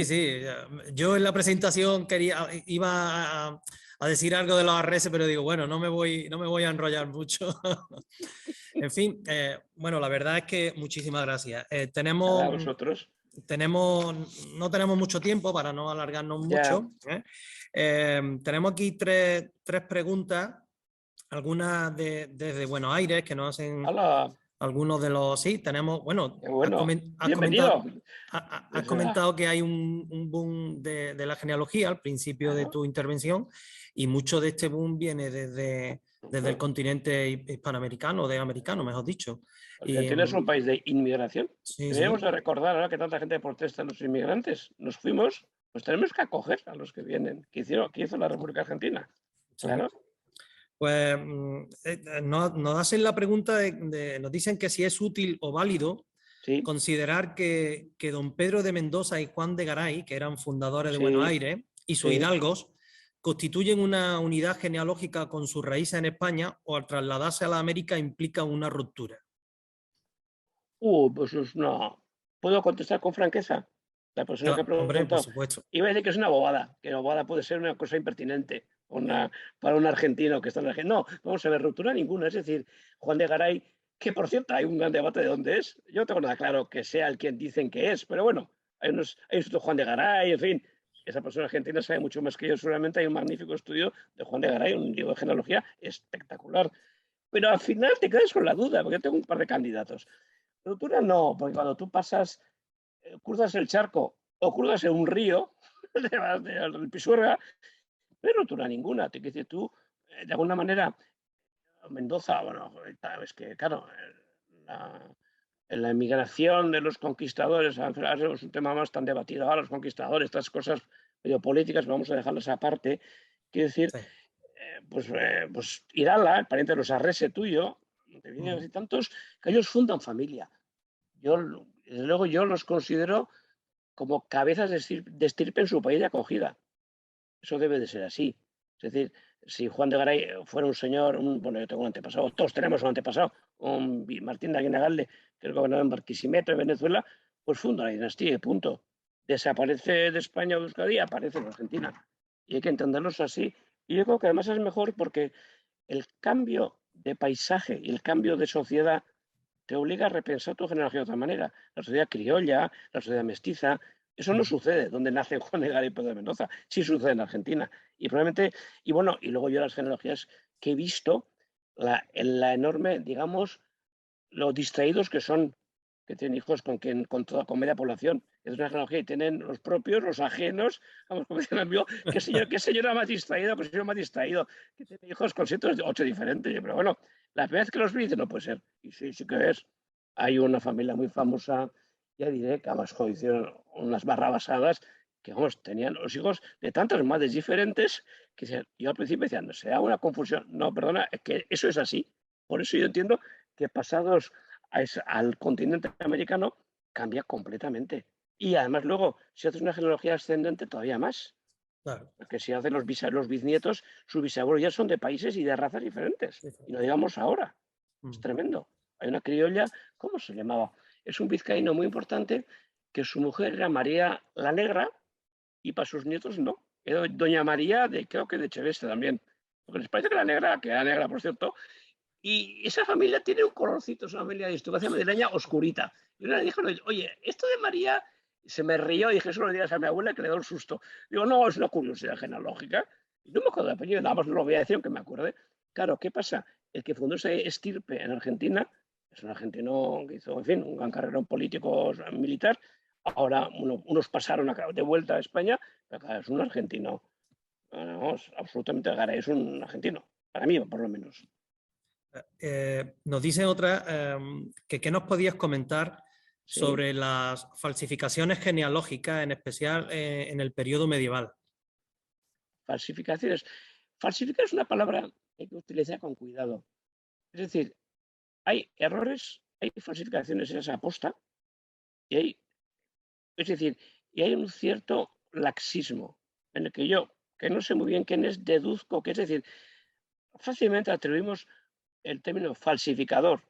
Sí. Yo en la presentación iba a decir algo de los arreses, pero digo, bueno, no me voy a enrollar mucho. En fin, bueno, la verdad es que muchísimas gracias. A vosotros. No tenemos mucho tiempo para no alargarnos mucho. Tenemos aquí tres preguntas, algunas desde Buenos Aires, que nos hacen... Hola. Algunos de los... Sí, tenemos... Bueno, has comentado que hay un boom de la genealogía al principio de tu intervención, y mucho de este boom viene desde el continente hispanoamericano, de americano, mejor dicho. Argentina es un país de inmigración. Sí, Debemos de recordar ahora que tanta gente protesta a los inmigrantes. Nos fuimos, pues tenemos que acoger a los que vienen. ¿Qué hizo la República Argentina? Sí. Claro. Pues nos hacen la pregunta nos dicen que si es útil o válido considerar que don Pedro de Mendoza y Juan de Garay, que eran fundadores de Buenos Aires, y sus hidalgos, constituyen una unidad genealógica con sus raíces en España, o al trasladarse a la América implica una ruptura. Pues no. ¿Puedo contestar con franqueza? La persona que ha preguntado. Hombre, por supuesto. Iba a decir que es una bobada, que la bobada puede ser una cosa impertinente para un argentino que está en la Argentina. No, vamos a ver, ruptura ninguna. Es decir, Juan de Garay, que por cierto hay un gran debate de dónde es. Yo no tengo nada claro que sea el quien dicen que es, pero bueno, hay otro Juan de Garay, en fin. Esa persona argentina sabe mucho más que yo. Seguramente hay un magnífico estudio de Juan de Garay, un libro de genealogía espectacular. Pero al final te quedas con la duda, porque yo tengo un par de candidatos. Ruptura no, porque cuando tú cruzas el charco o cruzas en un río del Pisuerga, no hay ruptura ninguna. Te quiero decir, tú, de alguna manera, Mendoza, bueno, es que, claro, la emigración de los conquistadores, es un tema más tan debatido ahora, los conquistadores, estas cosas medio políticas, vamos a dejarlas aparte. Quiero decir, pues Irala, el pariente de los Arrese tuyo, montevideanos y tantos, que ellos fundan familia. Desde luego yo los considero como cabezas de estirpe en su país de acogida. Eso debe de ser así. Es decir, si Juan de Garay fuera un señor, bueno, yo tengo un antepasado, todos tenemos un antepasado, un Martín de Aguinalde, que es gobernador en Barquisimeto, en Venezuela, pues funda la dinastía y punto. Desaparece de España o de Euskadi, aparece en Argentina. Y hay que entenderlos así. Y yo creo que además es mejor porque el cambio de paisaje y el cambio de sociedad te obliga a repensar tu genealogía de otra manera. La sociedad criolla, la sociedad mestiza, eso no sucede donde nace Juan de Garay y Pedro de Mendoza, sí sucede en Argentina. Y probablemente, y bueno, y luego yo las genealogías que he visto, en la enorme, digamos, lo distraídos que son, que tienen hijos con media población. Es una genealogía y tienen los propios, los ajenos, vamos, como decía un amigo, qué señora más distraído, qué señor más distraído, que tiene hijos con 7 o 8 diferentes. Pero bueno, la primera vez que los vi, dice, no puede ser. Y sí, sí que es. Hay una familia muy famosa, ya diré, que además hicieron unas barrabasadas, que vamos, tenían los hijos de tantas madres diferentes, que yo al principio decía, no sea una confusión. No, perdona, es que eso es así. Por eso yo entiendo que pasados al continente americano cambia completamente. Y además luego, si haces una genealogía ascendente, todavía más. Claro. Porque si hacen los bisnietos, sus bisabuelos ya son de países y de razas diferentes. Y no digamos ahora. Es tremendo. Hay una criolla, ¿cómo se llamaba? Es un vizcaíno muy importante que su mujer era María la Negra y para sus nietos no. Era Doña María, creo que de Cheveste también. Porque les parece que era negra, por cierto. Y esa familia tiene un colorcito, es una familia de aristocracia madrileña oscurita. Y una vez dijo, oye, esto de María, se me rió y dije, eso lo digas a mi abuela que le da un susto. Digo, no, es una curiosidad genealógica. Y no me acuerdo de apellido, nada más no lo voy a decir aunque me acuerde. Claro, ¿qué pasa? El que fundó ese estirpe en Argentina es un argentino que hizo, en fin, un gran carrera político militar. Ahora unos pasaron de vuelta a España, pero claro, es un argentino. Vamos, absolutamente Garay es un argentino, para mí, por lo menos. Nos dicen otra, que qué nos podías comentar Sí. sobre las falsificaciones genealógicas, en especial en el periodo medieval. Falsificaciones. Falsificar es una palabra que hay que utilizar con cuidado. Es decir, hay errores, hay falsificaciones hechas a posta, y hay un cierto laxismo en el que yo, que no sé muy bien quién es, deduzco que es decir, fácilmente atribuimos el término falsificador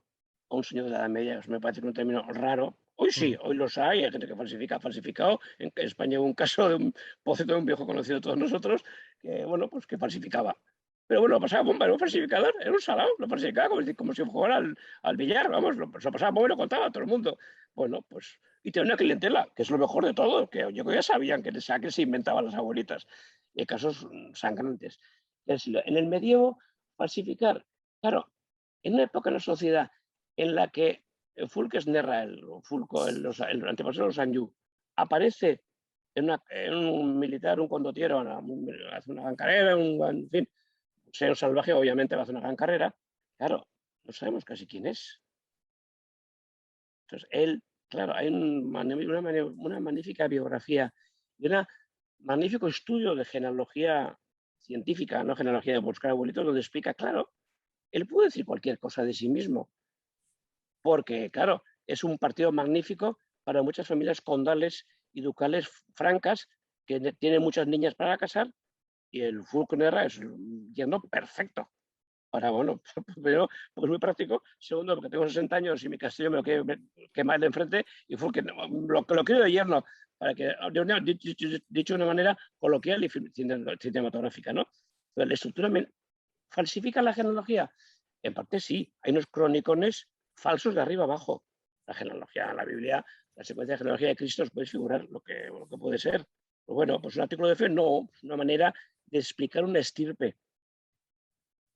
a un señor de la Edad Media, me parece que es un término raro. Hoy sí, hoy los hay gente que ha falsificado. En España hubo un caso de un viejo conocido de todos nosotros, que bueno, pues que falsificaba. Pero bueno, lo pasaba bomba, era un falsificador, era un salado, lo falsificaba como si jugara al billar, vamos, lo pasaba bomba y lo contaba a todo el mundo. Bueno, pues, y tenía una clientela, que es lo mejor de todo, que yo ya sabían que se inventaban las abuelitas. Y hay casos sangrantes. En el medievo, falsificar, claro, en una época en la sociedad en la que Fulques Nerra, el antepasado de los Anjou, aparece en un militar, un condottiero, hace una gran carrera, en fin, un señor salvaje obviamente va a hacer una gran carrera, claro, no sabemos casi quién es. Entonces, él, claro, hay una magnífica biografía y un magnífico estudio de genealogía científica, no genealogía de buscar abuelitos, donde explica, claro, él puede decir cualquier cosa de sí mismo, porque, claro, es un partido magnífico para muchas familias condales y ducales francas que tienen muchas niñas para casar, y el Fulknerra es un yerno perfecto. Ahora, bueno, primero, porque es muy práctico. Segundo, porque tengo 60 años y mi castillo me lo quiere quemar de enfrente, y Fulker lo quiero de yerno, para que, dicho de una manera coloquial y cinematográfica, ¿no? Pero la estructura falsifica la genealogía. En parte sí, hay unos cronicones falsos de arriba abajo. La genealogía, la Biblia, la secuencia de genealogía de Cristo, os podéis figurar lo que puede ser. Pues bueno, pues un artículo de fe no, es una manera de explicar una estirpe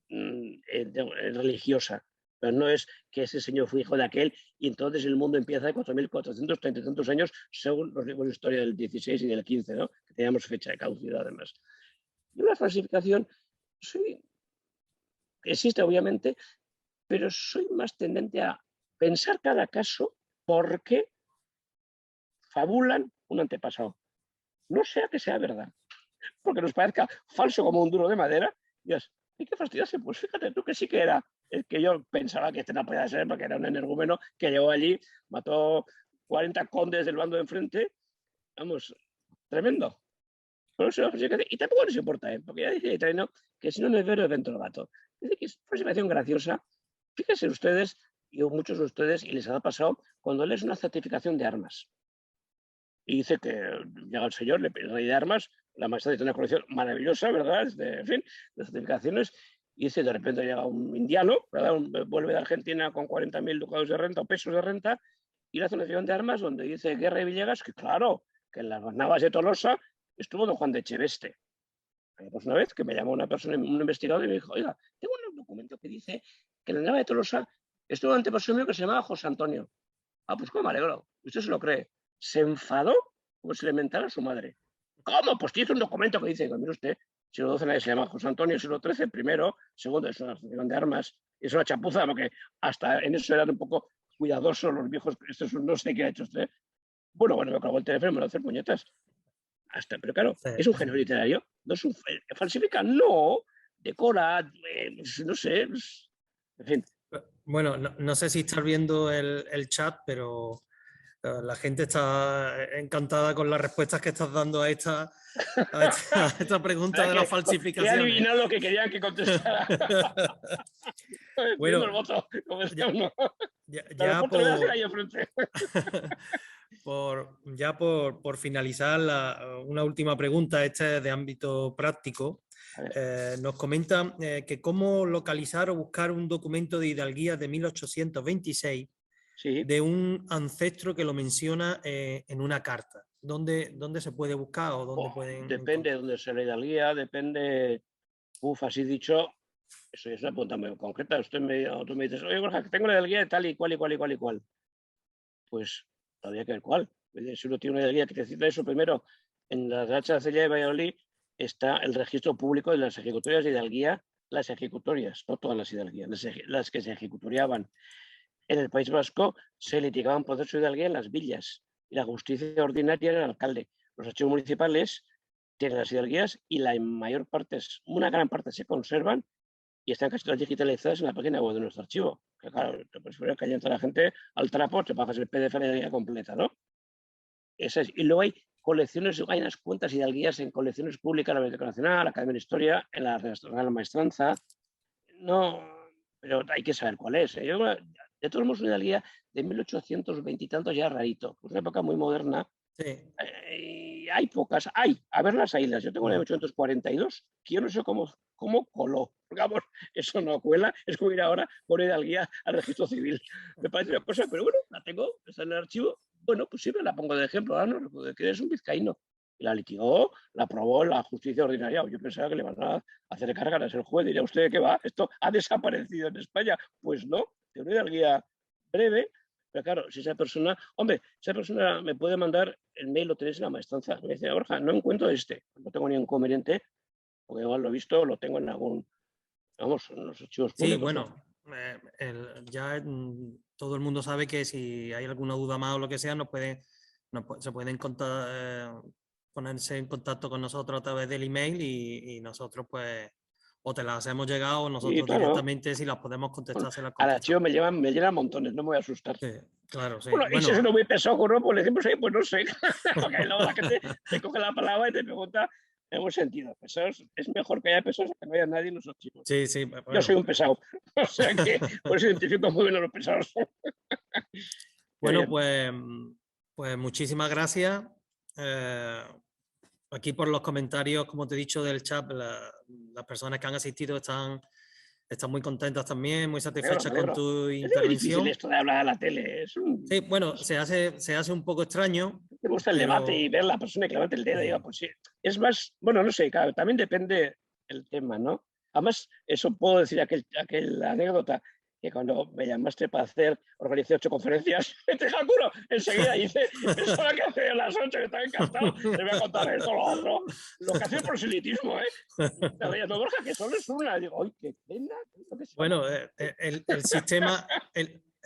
religiosa, pero no es que ese señor fue hijo de aquel y entonces el mundo empieza de 4.430 y tantos años según los libros de historia del 16 y del 15, ¿no? Que teníamos fecha de caducidad además. Y una falsificación, existe obviamente, pero soy más tendente a pensar cada caso por qué fabulan un antepasado. No sea que sea verdad, porque nos parezca falso como un duro de madera. Dios, hay que fastidiarse, pues fíjate tú que sí que era es que yo pensaba que este no podía ser porque era un energúmeno que llegó allí, mató 40 condes del bando de enfrente. Vamos, tremendo. Por eso, y tampoco nos importa, porque ya dice Traino que si no es vero, es dentro del gato. Dice que es una situación graciosa. Fíjense ustedes, y muchos de ustedes, y les ha pasado, cuando lees una certificación de armas. Y dice que llega el señor, le pide el rey de armas, la maestra tiene una colección maravillosa, ¿verdad? En fin, de certificaciones. Y dice, de repente llega un indiano, ¿verdad? Vuelve de Argentina con 40.000 ducados de renta o pesos de renta, y le hace una certificación de armas donde dice Guerra y Villegas que, claro, que en las Navas de Tolosa estuvo don Juan de Echeveste. Pues una vez que me llamó una persona, un investigador, y me dijo, oiga, tengo un documento que dice que en la Nava de Tolosa estuvo un antepasado mío que se llamaba José Antonio. Ah, pues cómo me alegro. ¿Usted se lo cree? Se enfadó como si le mentara a su madre. ¿Cómo? Pues tiene un documento que dice, mire usted, siglo XII nadie se llama José Antonio, siglo XIII primero, segundo es una asociación de armas, y es una chapuza, porque hasta en eso eran un poco cuidadosos los viejos, esto es un no sé qué ha hecho usted. Bueno, me acabó el teléfono, me lo hace puñetas. Hasta, pero claro, Sí. ¿es un género literario? ¿No es un falsifica? No, decora, no sé, en fin. Bueno, no sé si estás viendo el chat, pero la gente está encantada con las respuestas que estás dando a esta pregunta de las He falsificaciones. adivinado lo que querían que contestara. Bueno, el voto, por finalizar, una última pregunta, esta es de ámbito práctico. Nos comentan que cómo localizar o buscar un documento de hidalguía de 1826 sí, de un ancestro que lo menciona en una carta. ¿Dónde se puede buscar o dónde pueden depende de dónde se le da el guía, depende. Así dicho, eso es una pregunta muy concreta. Tú me dices, oye, Borja, que tengo la guía de tal y cual y cual y cual y cual. Pues todavía que ver cuál. Si uno tiene una guía que te cita eso, primero, en la Real Chancillería de Valladolid está el registro público de las ejecutorias de hidalguía, las ejecutorias, no todas las hidalguías, las que se ejecutoriaban. En el País Vasco se litigaban procesos de hidalguía en las villas y la justicia ordinaria era el alcalde. Los archivos municipales tienen las hidalguías y la mayor parte, una gran parte se conservan y están casi todas digitalizadas en la página web de nuestro archivo. Que claro, pues que haya la gente al trapo, te pagas el PDF de la guía completa, ¿no? Esa es. Y luego hay colecciones, hay unas cuentas hidalguías en colecciones públicas, la Biblioteca Nacional, la Academia de Historia, en la Real Maestranza. No, pero hay que saber cuál es. Yo, de todos modos, una hidalguía de 1820 y tantos ya rarito. Es una época muy moderna. Sí. Hay pocas, a ver las islas. Yo tengo una de 1842, que yo no sé cómo coló. Digamos, eso no cuela, es como ir ahora por hidalguía al registro civil. Me parece una cosa, pero bueno, la tengo, está en el archivo. Bueno, pues siempre la pongo de ejemplo. Ahora no recuerdo que es un vizcaíno. Y la litigó, la aprobó la justicia ordinaria. Yo pensaba que le van a hacer cargas el juez. Diría usted que va, esto ha desaparecido en España. Pues no, de una hidalguía breve. Pero claro, si esa persona me puede mandar el mail, lo tenéis en la maestranza. Me dice, Borja, no encuentro no tengo ni inconveniente, porque igual lo he visto, lo tengo en algún, vamos, en los archivos públicos. Sí, bueno, ya todo el mundo sabe que si hay alguna duda más o lo que sea, se pueden ponerse en contacto con nosotros a través del email y nosotros pues o te las hacemos llegar o nosotros Sí, claro. Directamente si las podemos contestar se las contestamos. Al archivo me llenan montones, no me voy a asustar. Sí, claro, sí. Bueno, y si es uno muy pesado, pues le decimos ahí, pues no sé. Porque luego la gente te coge la palabra y te pregunta en buen sentido. Pesados, es mejor que haya pesados que no haya nadie en los archivos. Sí, sí. Bueno. Yo soy un pesado. O sea que por eso identifico muy bien a los pesados. Bueno, pues muchísimas gracias. Aquí por los comentarios, como te he dicho, del chat, las personas que han asistido están muy contentas también, muy satisfechas con tu intervención. Es difícil esto de hablar a la tele. Sí, bueno, se hace un poco extraño. Me gusta el debate y ver la persona que levanta el dedo y diga, pues sí. Es más, bueno, no sé, claro, también depende el tema, ¿no? Además, eso puedo decir aquella anécdota que cuando me llamaste para organicé 8 conferencias, te juro, enseguida hice, pensaba que hace a las 8, que estaba encantado, te voy a contar esto, lo otro, lo que hace el proselitismo, ¿eh? Te veía, no, Borja, que solo es una, digo, ¡ay, qué pena! Bueno, el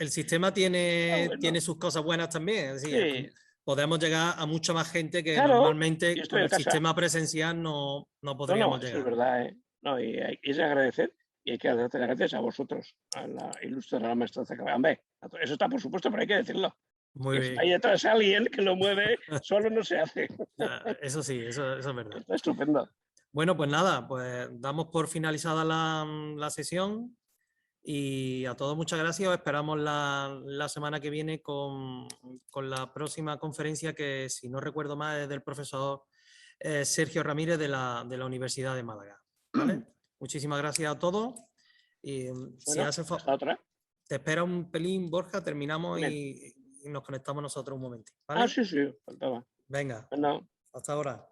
sistema tiene sus cosas buenas también, es decir, sí. Podemos llegar a mucha más gente que normalmente con el sistema presencial no podríamos llegar. Eso es verdad, ¿eh? No, y es agradecer. y hay que darte gracias a vosotros, a la ilustre Real Maestranza de Caballería. Hombre, eso está por supuesto, pero hay que decirlo. Muy Y bien. está ahí detrás alguien que lo mueve, solo no se hace. Eso sí, eso es verdad. Está estupendo. Bueno, pues nada, pues damos por finalizada la sesión y a todos muchas gracias. Os esperamos la semana que viene con la próxima conferencia que, si no recuerdo mal, es del profesor Sergio Ramírez de la Universidad de Málaga. ¿Vale? Muchísimas gracias a todos. Y si Bueno, hace hasta otra. te espera un pelín, Borja, terminamos Bien. y nos conectamos nosotros un momento. Ah, ¿Vale? sí, faltaba. Venga, Bueno. hasta ahora.